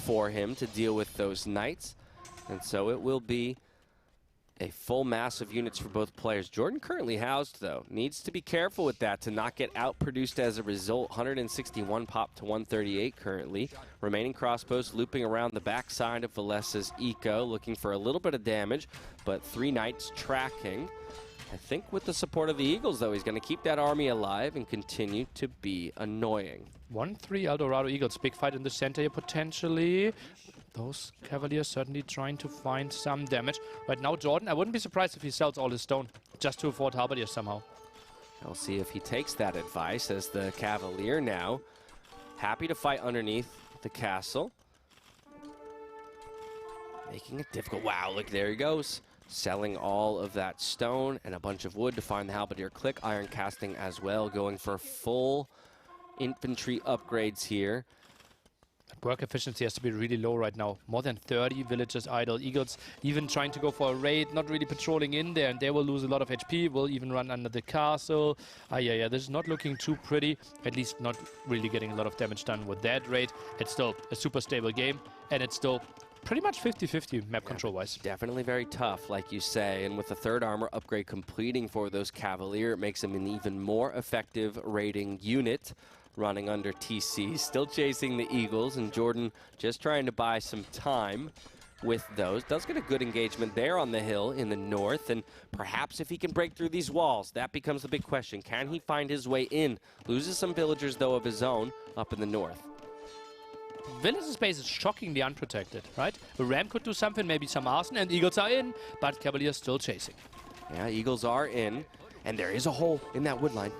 for him to deal with those knights. And so it will be a full mass of units for both players. Jordan currently housed, though. Needs to be careful with that to not get outproduced as a result. 161 pop to 138 currently. Remaining crossbows looping around the backside of Valessa's eco, looking for a little bit of damage, but 3 knights tracking. I think with the support of the Eagles, though, he's going to keep that army alive and continue to be annoying. 1-3 Eldorado Eagles. Big fight in the center here, potentially. Those Cavaliers certainly trying to find some damage. Right now, Jordan, I wouldn't be surprised if he sells all his stone just to afford Halberdiers somehow. We'll see if he takes that advice as the Cavalier now happy to fight underneath the castle. Making it difficult. Wow, look, there he goes. Selling all of that stone and a bunch of wood to find the Halberdier click. Iron casting as well, going for full infantry upgrades here. Work efficiency has to be really low right now. More than 30 villages idle. Eagles even trying to go for a raid, not really patrolling in there, and they will lose a lot of HP, will even run under the castle. Yeah, this is not looking too pretty. At least not really getting a lot of damage done with that raid. It's still a super stable game, and it's still pretty much 50-50 map control-wise. Definitely very tough, like you say, and with the 3rd armor upgrade completing for those Cavalier, it makes him an even more effective raiding unit. Running under TC, still chasing the Eagles, and Jordan just trying to buy some time with those. Does get a good engagement there on the hill in the north, and perhaps if he can break through these walls, that becomes the big question. Can he find his way in? Loses some villagers, though, of his own up in the north. Village's base is shockingly unprotected, right? The Ram could do something, maybe some arson, and Eagles are in, but Cavaliers still chasing. Yeah, Eagles are in, and there is a hole in that wood line.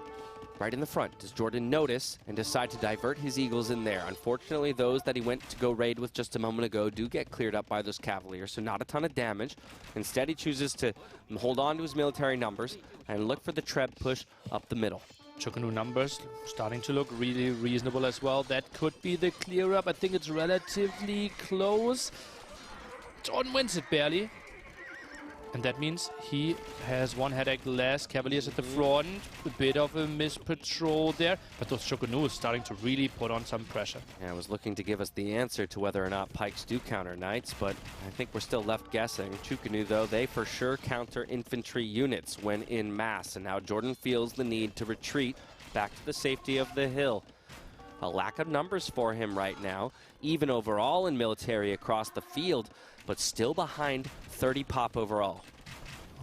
Right in the front. Does Jordan notice and decide to divert his Eagles in there? Unfortunately, those that he went to go raid with just a moment ago do get cleared up by those Cavaliers, so not a ton of damage. Instead, he chooses to hold on to his military numbers and look for the Treb push up the middle. Chukunu numbers starting to look really reasonable as well. That could be the clear up. I think it's relatively close. Jordan wins it barely. And that means he has 1 headache less. Cavaliers at the front. A bit of a mispatrol there. But those Chukunu starting to really put on some pressure. Yeah, I was looking to give us the answer to whether or not Pikes do counter Knights, but I think we're still left guessing. Chukunu, though, they for sure counter infantry units when in mass. And now Jordan feels the need to retreat back to the safety of the hill. A lack of numbers for him right now, even overall in military across the field, but still behind 30 pop overall.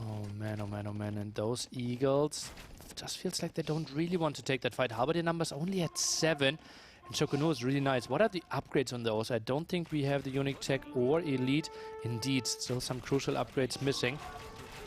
Oh man, oh man, oh man. And those Eagles, just feels like they don't really want to take that fight. Halberdier numbers only at 7. And Chukunu is really nice. What are the upgrades on those? I don't think we have the unique tech or elite. Indeed, still some crucial upgrades missing.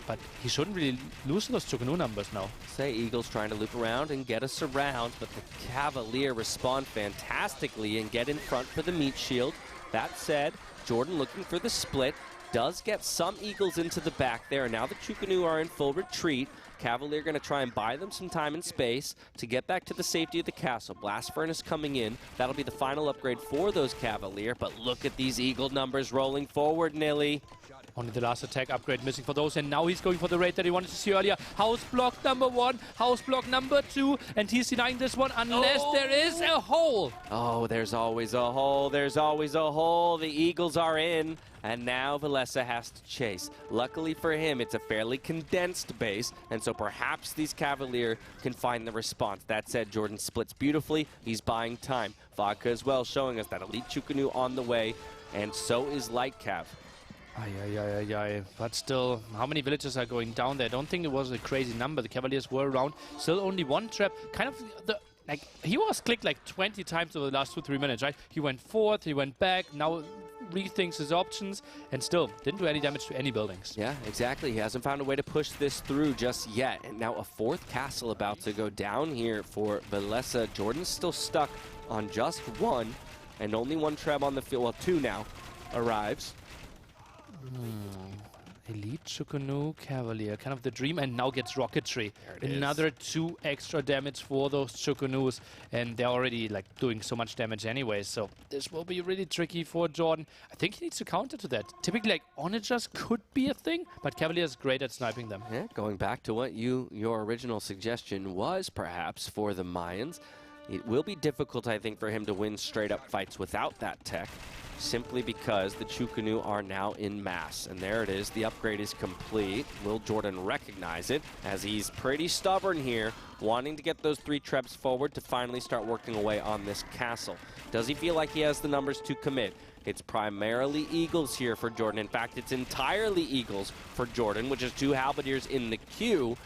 But he shouldn't really lose those Chukunu numbers now. Say Eagles trying to loop around and get us around, but the Cavalier respond fantastically and get in front for the meat shield. That said, Jordan looking for the split. Does get some Eagles into the back there. Now the Chukunu are in full retreat. Cavalier going to try and buy them some time and space to get back to the safety of the castle. Blast Furnace coming in. That'll be the final upgrade for those Cavalier. But look at these Eagle numbers rolling forward, Nili. Only the last attack upgrade missing for those, and now he's going for the raid that he wanted to see earlier. House block number 1, house block number 2, and he's denying this one unless there is a hole. Oh, there's always a hole. There's always a hole. The Eagles are in, and now Valessa has to chase. Luckily for him, it's a fairly condensed base, and so perhaps these Cavalier can find the response. That said, Jordan splits beautifully. He's buying time. Vodka as well, showing us that Elite Chukunu on the way, and so is Light Cav. But still, how many villages are going down there? I don't think it was a crazy number. The Cavaliers were around. Still only 1 trap. Kind of, he was clicked like 20 times over the last 2-3 minutes, right? He went forth, he went back. Now rethinks his options, and still didn't do any damage to any buildings. Yeah, exactly. He hasn't found a way to push this through just yet. And now a fourth castle about to go down here for Valessa. Jordan's still stuck on just one, and only one Treb on the field. Well, two now arrives. Elite Chukunu Cavalier, kind of the dream, and now gets Rocketry. There it Another 2 extra damage for those Chukunus, and they're already like doing so much damage anyway, so this will be really tricky for Jordan. I think he needs to counter to that. Typically, like, Onagers could be a thing, but Cavalier is great at sniping them. Yeah, going back to what your original suggestion was, perhaps, for the Mayans, it will be difficult, I think, for him to win straight-up fights without that tech, simply because the Chukunu are now in mass. And there it is, the upgrade is complete. Will Jordan recognize it, as he's pretty stubborn here, wanting to get those 3 Trebs forward to finally start working away on this castle. Does he feel like he has the numbers to commit? It's primarily Eagles here for Jordan. In fact, it's entirely Eagles for Jordan, which is 2 Halberdiers in the queue.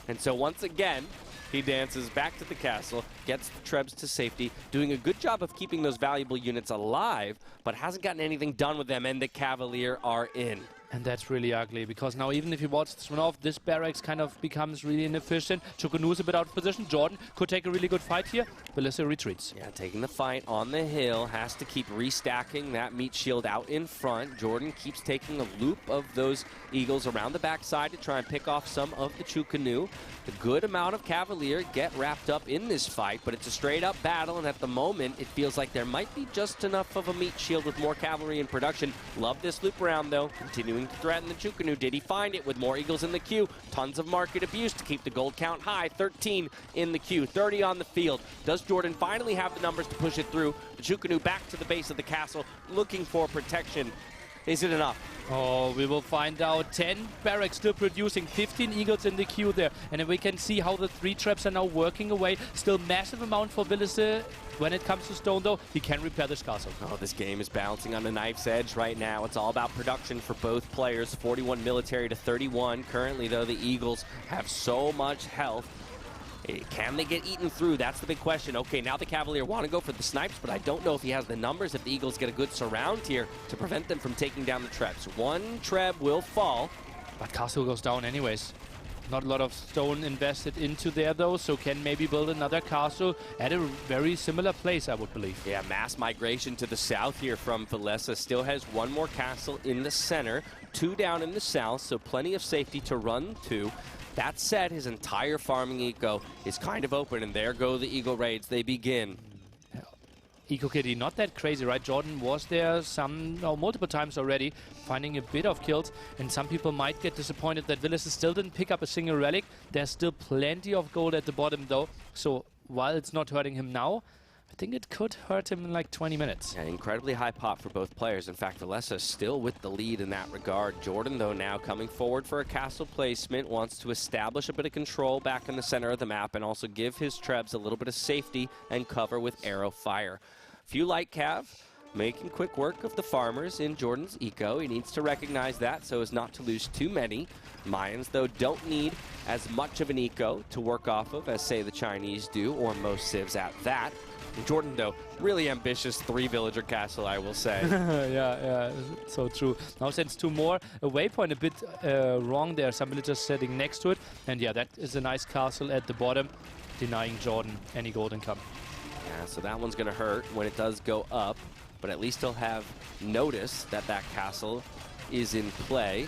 And so once again, he dances back to the castle, gets the Trebs to safety, doing a good job of keeping those valuable units alive, but hasn't gotten anything done with them, and the Cavalier are in. And that's really ugly, because now even if he walks this one off, this barracks kind of becomes really inefficient. Chukunu's a bit out of position. Jordan could take a really good fight here. Valessa retreats. Yeah, taking the fight on the hill, has to keep restacking that meat shield out in front. Jordan keeps taking a loop of those Eagles around the backside to try and pick off some of the Chukunu. A good amount of Cavalier get wrapped up in this fight, but it's a straight-up battle, and at the moment, it feels like there might be just enough of a meat shield with more cavalry in production. Love this loop around, though, continuing to threaten the Chukunu. Did he find it with more Eagles in the queue? Tons of market abuse to keep the gold count high. 13 in the queue, 30 on the field. Does Jordan finally have the numbers to push it through? The Chukunu back to the base of the castle, looking for protection. Is it enough? Oh, we will find out. 10 barracks still producing, 15 Eagles in the queue there. And then we can see how the 3 Trebs are now working away. Still massive amount for Villese. When it comes to stone, though, he can repair this castle. Oh, this game is bouncing on the knife's edge right now. It's all about production for both players. 41 military to 31. Currently, though, the Eagles have so much health. Can they get eaten through? That's the big question. Okay, now the Cavalier want to go for the snipes, but I don't know if he has the numbers, if the Eagles get a good surround here to prevent them from taking down the Trebs. 1 Treb will fall. But castle goes down anyways. Not a lot of stone invested into there, though, so can maybe build another castle at a very similar place, I would believe. Yeah, mass migration to the south here from Valessa. Still has 1 more castle in the center, 2 down in the south, so plenty of safety to run to. That said, his entire farming eco is kind of open, and there go the Eagle raids. They begin. Eco Kitty, not that crazy, right? Jordan was there multiple times already, finding a bit of kills, and some people might get disappointed that Villese still didn't pick up a single relic. There's still plenty of gold at the bottom, though, so while it's not hurting him now, I think it could hurt him in like 20 minutes. Yeah, incredibly high pop for both players. In fact, Valessa still with the lead in that regard. Jordan, though, now coming forward for a castle placement, wants to establish a bit of control back in the center of the map and also give his Trebs a little bit of safety and cover with arrow fire. Few light cav, making quick work of the farmers in Jordan's eco. He needs to recognize that so as not to lose too many. Mayans, though, don't need as much of an eco to work off of as, say, the Chinese do, or most civs at that. Jordan, though, really ambitious 3-villager castle, I will say. yeah, so true. Now sends 2 more. A waypoint a bit wrong there. Some villagers sitting next to it. And yeah, that is a nice castle at the bottom, denying Jordan any gold income. Yeah, so that one's going to hurt when it does go up. But at least he'll have notice that that castle is in play.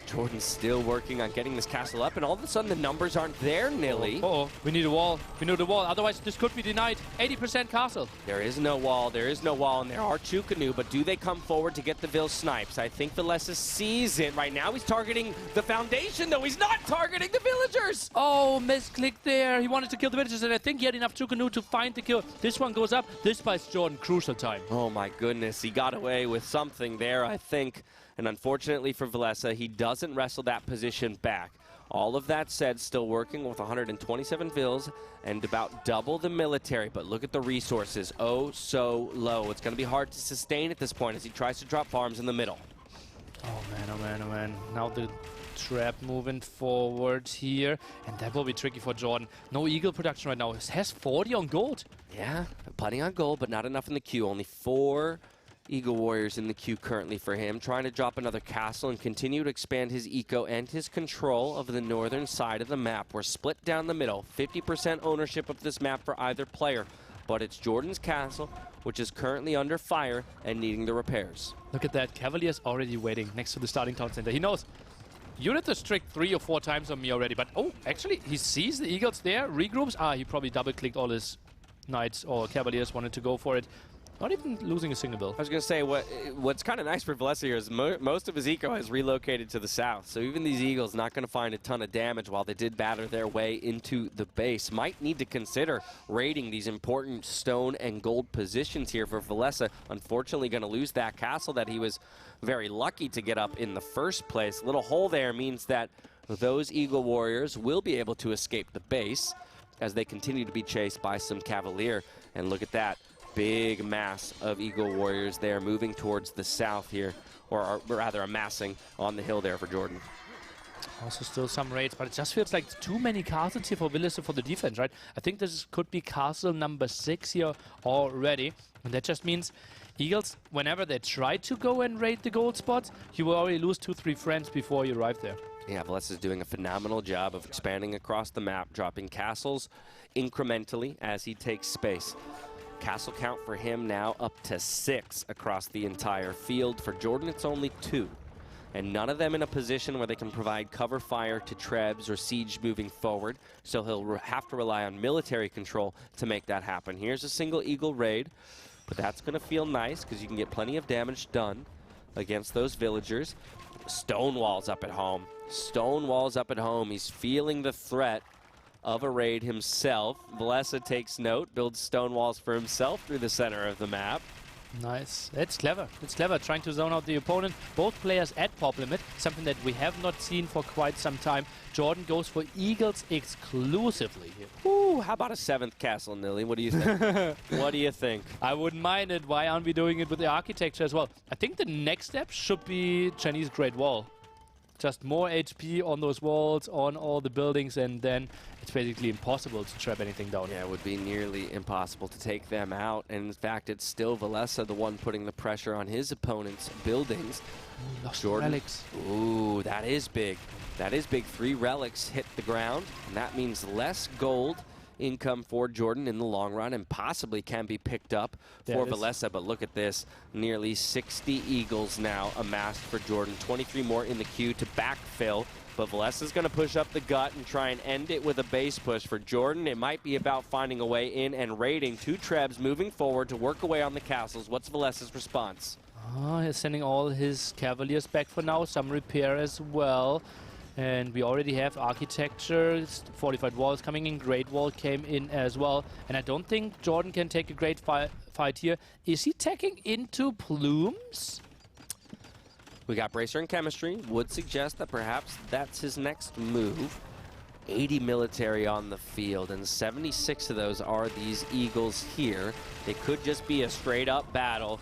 Jordan's still working on getting this castle up, and all of a sudden the numbers aren't there, Nili. Uh-oh, we need a wall. We need a wall, otherwise this could be denied. 80% castle. There is no wall, and there are Chukunu, but do they come forward to get the Vil snipes? I think Valessa sees it. Right now he's targeting the foundation, though. He's not targeting the villagers! Oh, misclick there. He wanted to kill the villagers, and I think he had enough Chukunu to find the kill. This one goes up. This buys Jordan crucial time. Oh my goodness, he got away with something there, I think. And unfortunately for Valessa, he doesn't wrestle that position back. All of that said, still working with 127 Vils and about double the military. But look at the resources. Oh, so low. It's going to be hard to sustain at this point as he tries to drop farms in the middle. Oh, man, oh, man, oh, man. Now the trap moving forward here. And that will be tricky for Jordan. No eagle production right now. He has 40 on gold. Yeah, plenty on gold, but not enough in the queue. Only 4 Eagle Warriors in the queue currently for him, trying to drop another castle and continue to expand his eco and his control of the northern side of the map. We're split down the middle, 50% ownership of this map for either player, but it's Jordan's castle, which is currently under fire and needing the repairs. Look at that, Cavalier's already waiting next to the starting town center. He knows, unit is strict 3 or 4 times on me already, but oh, actually, he sees the Eagles there, regroups. He probably double-clicked all his Knights or Cavaliers, wanted to go for it. Not even losing a single bill. I was going to say, what's kind of nice for Valessa here is most of his eco has relocated to the south. So even these Eagles not going to find a ton of damage while they did batter their way into the base. Might need to consider raiding these important stone and gold positions here for Valessa. Unfortunately, going to lose that castle that he was very lucky to get up in the first place. Little hole there means that those Eagle Warriors will be able to escape the base as they continue to be chased by some Cavalier. And look at that. Big mass of Eagle Warriors there moving towards the south here, or rather amassing on the hill there for Jordan. Also still some raids, but it just feels like too many castles here for Villese for the defense, right? I think this could be castle number 6 here already, and that just means Eagles, whenever they try to go and raid the gold spots, you will already lose 2-3 friends before you arrive there. Yeah, Valessa is doing a phenomenal job of expanding across the map, dropping castles incrementally as he takes space. Castle count for him now up to 6 across the entire field. For Jordan, it's only 2. And none of them in a position where they can provide cover fire to Trebs or siege moving forward. So he'll have to rely on military control to make that happen. Here's a single Eagle raid, but that's going to feel nice because you can get plenty of damage done against those villagers. Stone walls up at home. Stone walls up at home. He's feeling the threat of a raid himself. Valessa takes note, builds stone walls for himself through the center of the map. Nice. It's clever. It's clever trying to zone out the opponent. Both players at pop limit, something that we have not seen for quite some time. Jordan goes for Eagles exclusively here. Ooh, how about a 7th castle, Nili? What do you think? What do you think? I wouldn't mind it. Why aren't we doing it with the architecture as well? I think the next step should be Chinese Great Wall. Just more HP on those walls, on all the buildings, and then it's basically impossible to trap anything down. Yeah, it would be nearly impossible to take them out. And in fact, it's still Valessa, the one putting the pressure on his opponent's buildings. Ooh, lost Jordan. relics. Ooh, that is big. That is big. 3 relics hit the ground, and that means less gold income for Jordan in the long run, and possibly can be picked up for Valessa. But look at this, nearly 60 Eagles now amassed for Jordan, 23 more in the queue to backfill. But Valessa's going to push up the gut and try and end it with a base push. For Jordan, it might be about finding a way in and raiding. 2 Trebs moving forward to work away on the castles. What's Valessa's response? He's sending all his Cavaliers back for now, some repair as well. And we already have architecture, fortified walls coming in, Great Wall came in as well. And I don't think Jordan can take a great fight here. Is he tacking into plumes? We got Bracer and Chemistry. Would suggest that perhaps that's his next move. 80 military on the field, and 76 of those are these Eagles here. It could just be a straight-up battle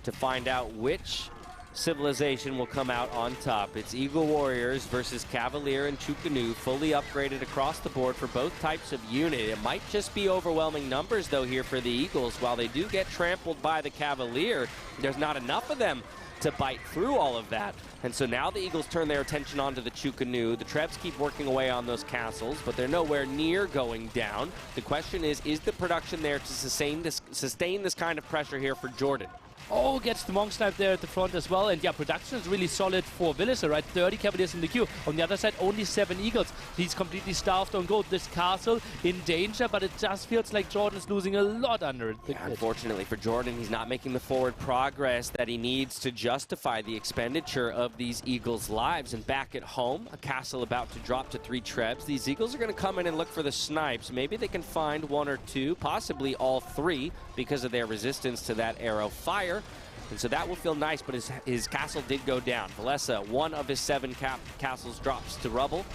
to find out which civilization will come out on top. It's Eagle Warriors versus Cavalier and Chukanu, fully upgraded across the board for both types of unit. It might just be overwhelming numbers, though, here for the Eagles. While they do get trampled by the Cavalier, there's not enough of them to bite through all of that. And so now the Eagles turn their attention onto the Chukanu. The Trebs keep working away on those castles, but they're nowhere near going down. The question is the production there to sustain this kind of pressure here for Jordan? Oh, gets the Monk Snipe there at the front as well. And yeah, production is really solid for Villese, right? 30 Cavaliers in the queue. On the other side, only 7 Eagles. He's completely starved on gold. This castle in danger, but it just feels like Jordan is losing a lot under it. Yeah, unfortunately for Jordan, he's not making the forward progress that he needs to justify the expenditure of these Eagles' lives. And back at home, a castle about to drop to 3 Trebs. These Eagles are going to come in and look for the snipes. Maybe they can find 1 or 2, possibly all 3, because of their resistance to that arrow fire. And so that will feel nice, but his castle did go down. Valessa, 1 of his 7 castles drops to rubble.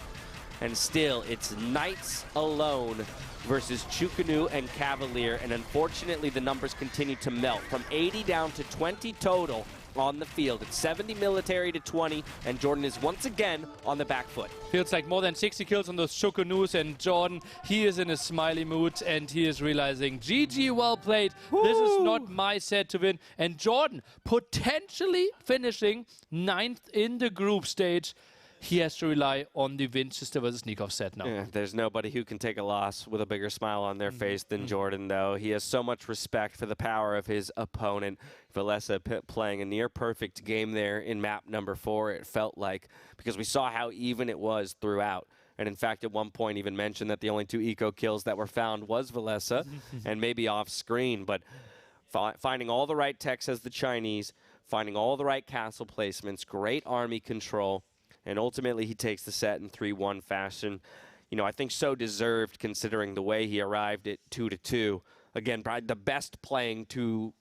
And still, it's Knights alone versus Chukanu and Cavalier. And unfortunately, the numbers continue to melt. From 80 down to 20 total. on the field. It's 70 military to 20, and Jordan is once again on the back foot. Feels like more than 60 kills on those Shokunus, and Jordan, he is in a smiley mood, and he is realizing, GG, well played. Woo! This is not my set to win. And Jordan potentially finishing 9th in the group stage. He has to rely on the Vinchester versus Nicov set now. Yeah, there's nobody who can take a loss with a bigger smile on their face than Jordan, though. He has so much respect for the power of his opponent. Valessa playing a near-perfect game there in map number 4, it felt like, because we saw how even it was throughout. And in fact, at one point even mentioned that the only 2 eco kills that were found was Valessa, and maybe off-screen. But finding all the right techs as the Chinese, finding all the right castle placements, great army control, and ultimately, he takes the set in 3-1 fashion. You know, I think so deserved considering the way he arrived at 2-2. Again, probably the best playing two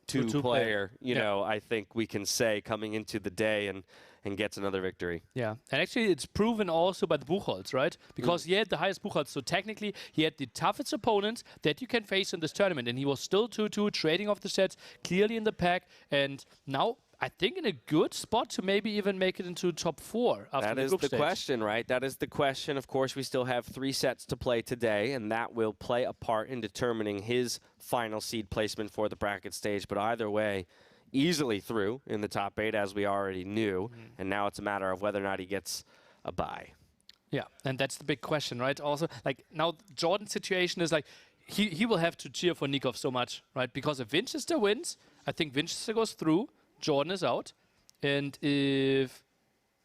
player, you know, I think we can say coming into the day and gets another victory. Yeah, and actually it's proven also by the Buchholz, right? Because he had the highest Buchholz, so technically he had the toughest opponents that you can face in this tournament, and he was still 2-2, trading off the sets, clearly in the pack, and now I think in a good spot to maybe even make it into top 4 after the group stage. That is the question, right? That is the question. Of course, we still have 3 sets to play today, and that will play a part in determining his final seed placement for the bracket stage. But either way, easily through in the top 8, as we already knew. And now it's a matter of whether or not he gets a bye. Yeah, and that's the big question, right? Also, like, now Jordan's situation is like, he will have to cheer for Nicov so much, right? Because if Vinchester wins, I think Vinchester goes through, Jordan is out. And if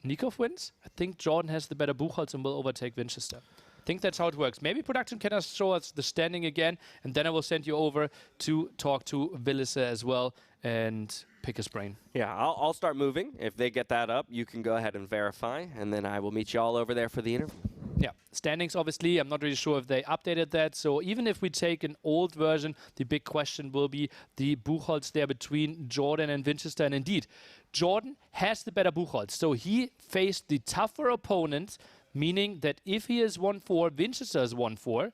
Nicov wins, I think Jordan has the better Buchholz and will overtake Vinchester. I think that's how it works. Maybe production can show us the standing again, and then I will send you over to talk to Villese as well and pick his brain. Yeah, I'll start moving. If they get that up, you can go ahead and verify, and then I will meet you all over there for the interview. Yeah, standings, obviously, I'm not really sure if they updated that. So even if we take an old version, the big question will be the Buchholz there between Jordan and Vinchester. And indeed, Jordan has the better Buchholz. So he faced the tougher opponent, meaning that if he is 1-4, Vinchester is 1-4.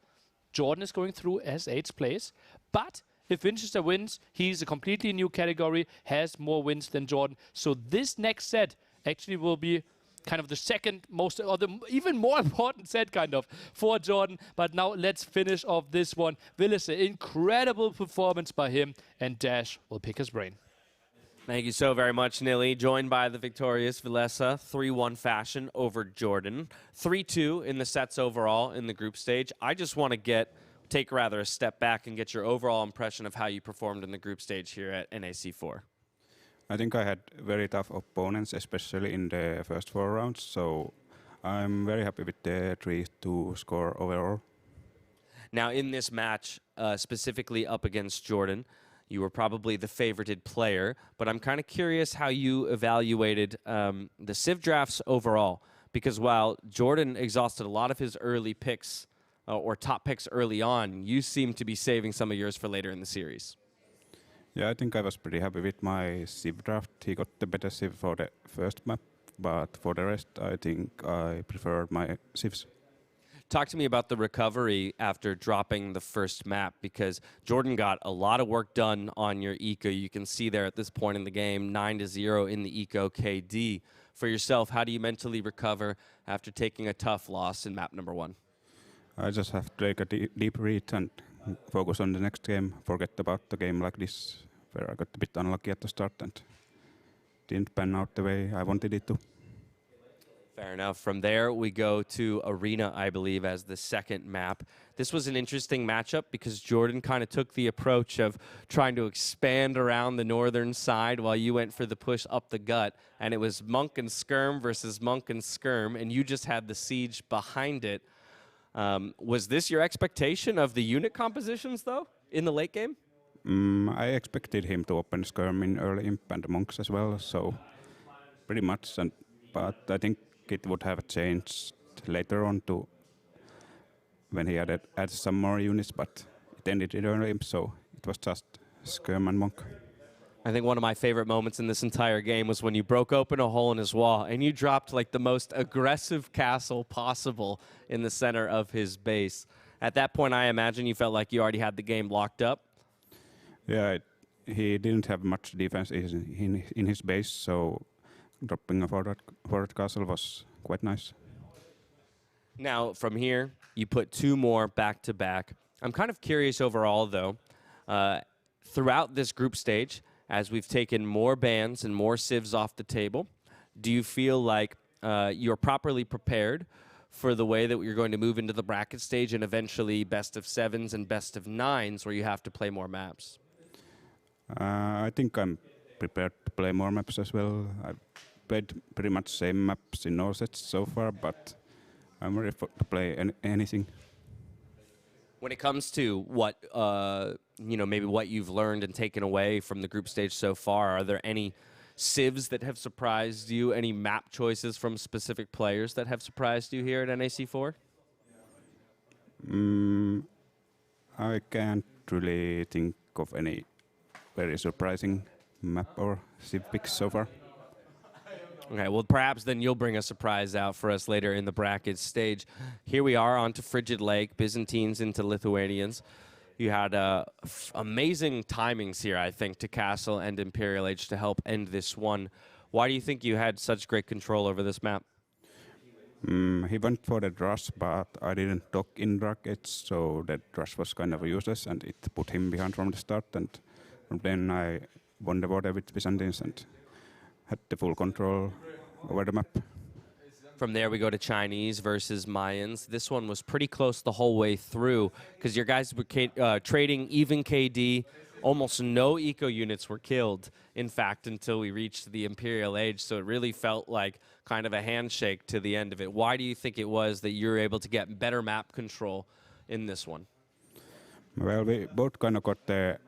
Jordan is going through as 8th place. But if Vinchester wins, he's a completely new category, has more wins than Jordan. So this next set actually will be kind of the second most, or the even more important set kind of for Jordan. But now let's finish off this one. Villese, incredible performance by him, and Dash will pick his brain. Thank you so very much, Nili. Joined by the victorious Valessa, 3-1 fashion over Jordan. 3-2 in the sets overall in the group stage. I just want to take a step back and get your overall impression of how you performed in the group stage here at NAC4. I think I had very tough opponents, especially in the first 4 rounds, so I'm very happy with the 3-2 score overall. Now, in this match, specifically up against Jordan, you were probably the favorited player, but I'm kind of curious how you evaluated the Civ drafts overall, because while Jordan exhausted a lot of his early picks, or top picks early on, you seem to be saving some of yours for later in the series. Yeah, I think I was pretty happy with my Civ draft. He got the better Civ for the first map, but for the rest, I think I preferred my Civs. Talk to me about the recovery after dropping the first map, because Jordan got a lot of work done on your eco. You can see there at this point in the game, 9-0 in the eco KD. For yourself, how do you mentally recover after taking a tough loss in map number 1? I just have to take a deep read and focus on the next game, forget about the game like this, where I got a bit unlucky at the start and didn't pan out the way I wanted it to. Fair enough. From there, we go to Arena, I believe, as the second map. This was an interesting matchup because Jordan kind of took the approach of trying to expand around the northern side while you went for the push up the gut, and it was Monk and Skirm versus Monk and Skirm, and you just had the siege behind it. Was this your expectation of the unit compositions, though, in the late game? I expected him to open Skirm in early Imp and Monks as well, so pretty much. But I think it would have changed later on to when he added some more units, but it ended in early Imp, so it was just Skirm and Monk. I think one of my favorite moments in this entire game was when you broke open a hole in his wall and you dropped like the most aggressive castle possible in the center of his base. At that point, I imagine you felt like you already had the game locked up. Yeah, he didn't have much defense in his base, so dropping a forward castle was quite nice. Now, from here, you put 2 more back to back. I'm kind of curious overall, though. Throughout this group stage, as we've taken more bans and more civs off the table, do you feel like you're properly prepared for the way that you're going to move into the bracket stage and eventually best of 7s and best of 9s where you have to play more maps? I think I'm prepared to play more maps as well. I've played pretty much same maps in all sets so far, but I'm ready to play anything. When it comes to what, maybe what you've learned and taken away from the group stage so far, are there any civs that have surprised you? Any map choices from specific players that have surprised you here at NAC4? I can't really think of any very surprising map or civ picks so far. Okay, well, perhaps then you'll bring a surprise out for us later in the bracket stage. Here we are onto Frigid Lake, Byzantines into Lithuanians. You had amazing timings here, I think, to Castle and Imperial Age to help end this one. Why do you think you had such great control over this map? He went for the rush, but I didn't dock in brackets, so that rush was kind of useless, and it put him behind from the start. And from then I won the border with Byzantines and had the full control over the map. From there, we go to Chinese versus Mayans. This one was pretty close the whole way through because your guys were trading even KD. Almost no eco units were killed, in fact, until we reached the Imperial Age. So it really felt like kind of a handshake to the end of it. Why do you think it was that you were able to get better map control in this one? Well, we both kind of got the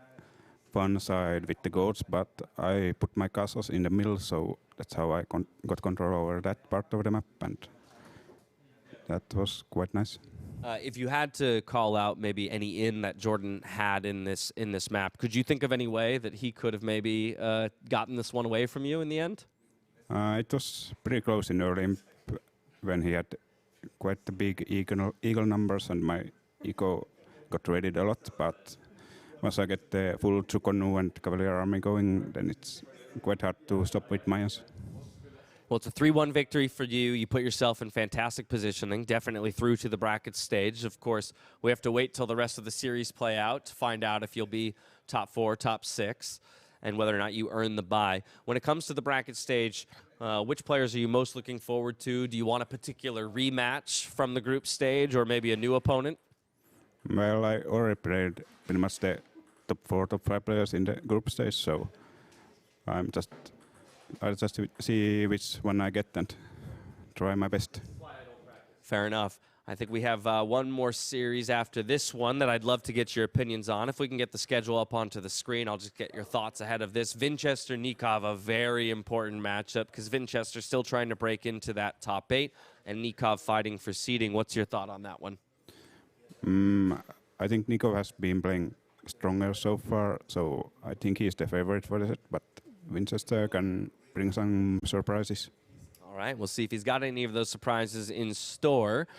fun side with the goats, but I put my castles in the middle, so that's how I got control over that part of the map, and that was quite nice. If you had to call out maybe any in that Jordan had in this map, could you think of any way that he could have maybe gotten this one away from you in the end? It was pretty close in early imp when he had quite the big eagle numbers, and my eco got raided a lot, but once I get the full Tsukonu and Cavalier army going, then it's quite hard to stop with Mayans. Well, it's a 3-1 victory for you. You put yourself in fantastic positioning, definitely through to the bracket stage. Of course, we have to wait till the rest of the series play out to find out if you'll be top 4, top 6, and whether or not you earn the bye. When it comes to the bracket stage, which players are you most looking forward to? Do you want a particular rematch from the group stage or maybe a new opponent? Well, I already played pretty much the top 4, top 5 players in the group stage, so I'll just see which one I get and try my best. Fair enough. I think we have one more series after this one that I'd love to get your opinions on. If we can get the schedule up onto the screen, I'll just get your thoughts ahead of this. Vinchester, Nicov, a very important matchup because Vinchester's still trying to break into that top 8 and Nicov fighting for seeding. What's your thought on that one? I think Nicov has been playing stronger so far, so I think he's the favorite for the set, but Vinchester can bring some surprises. All right, we'll see if he's got any of those surprises in store.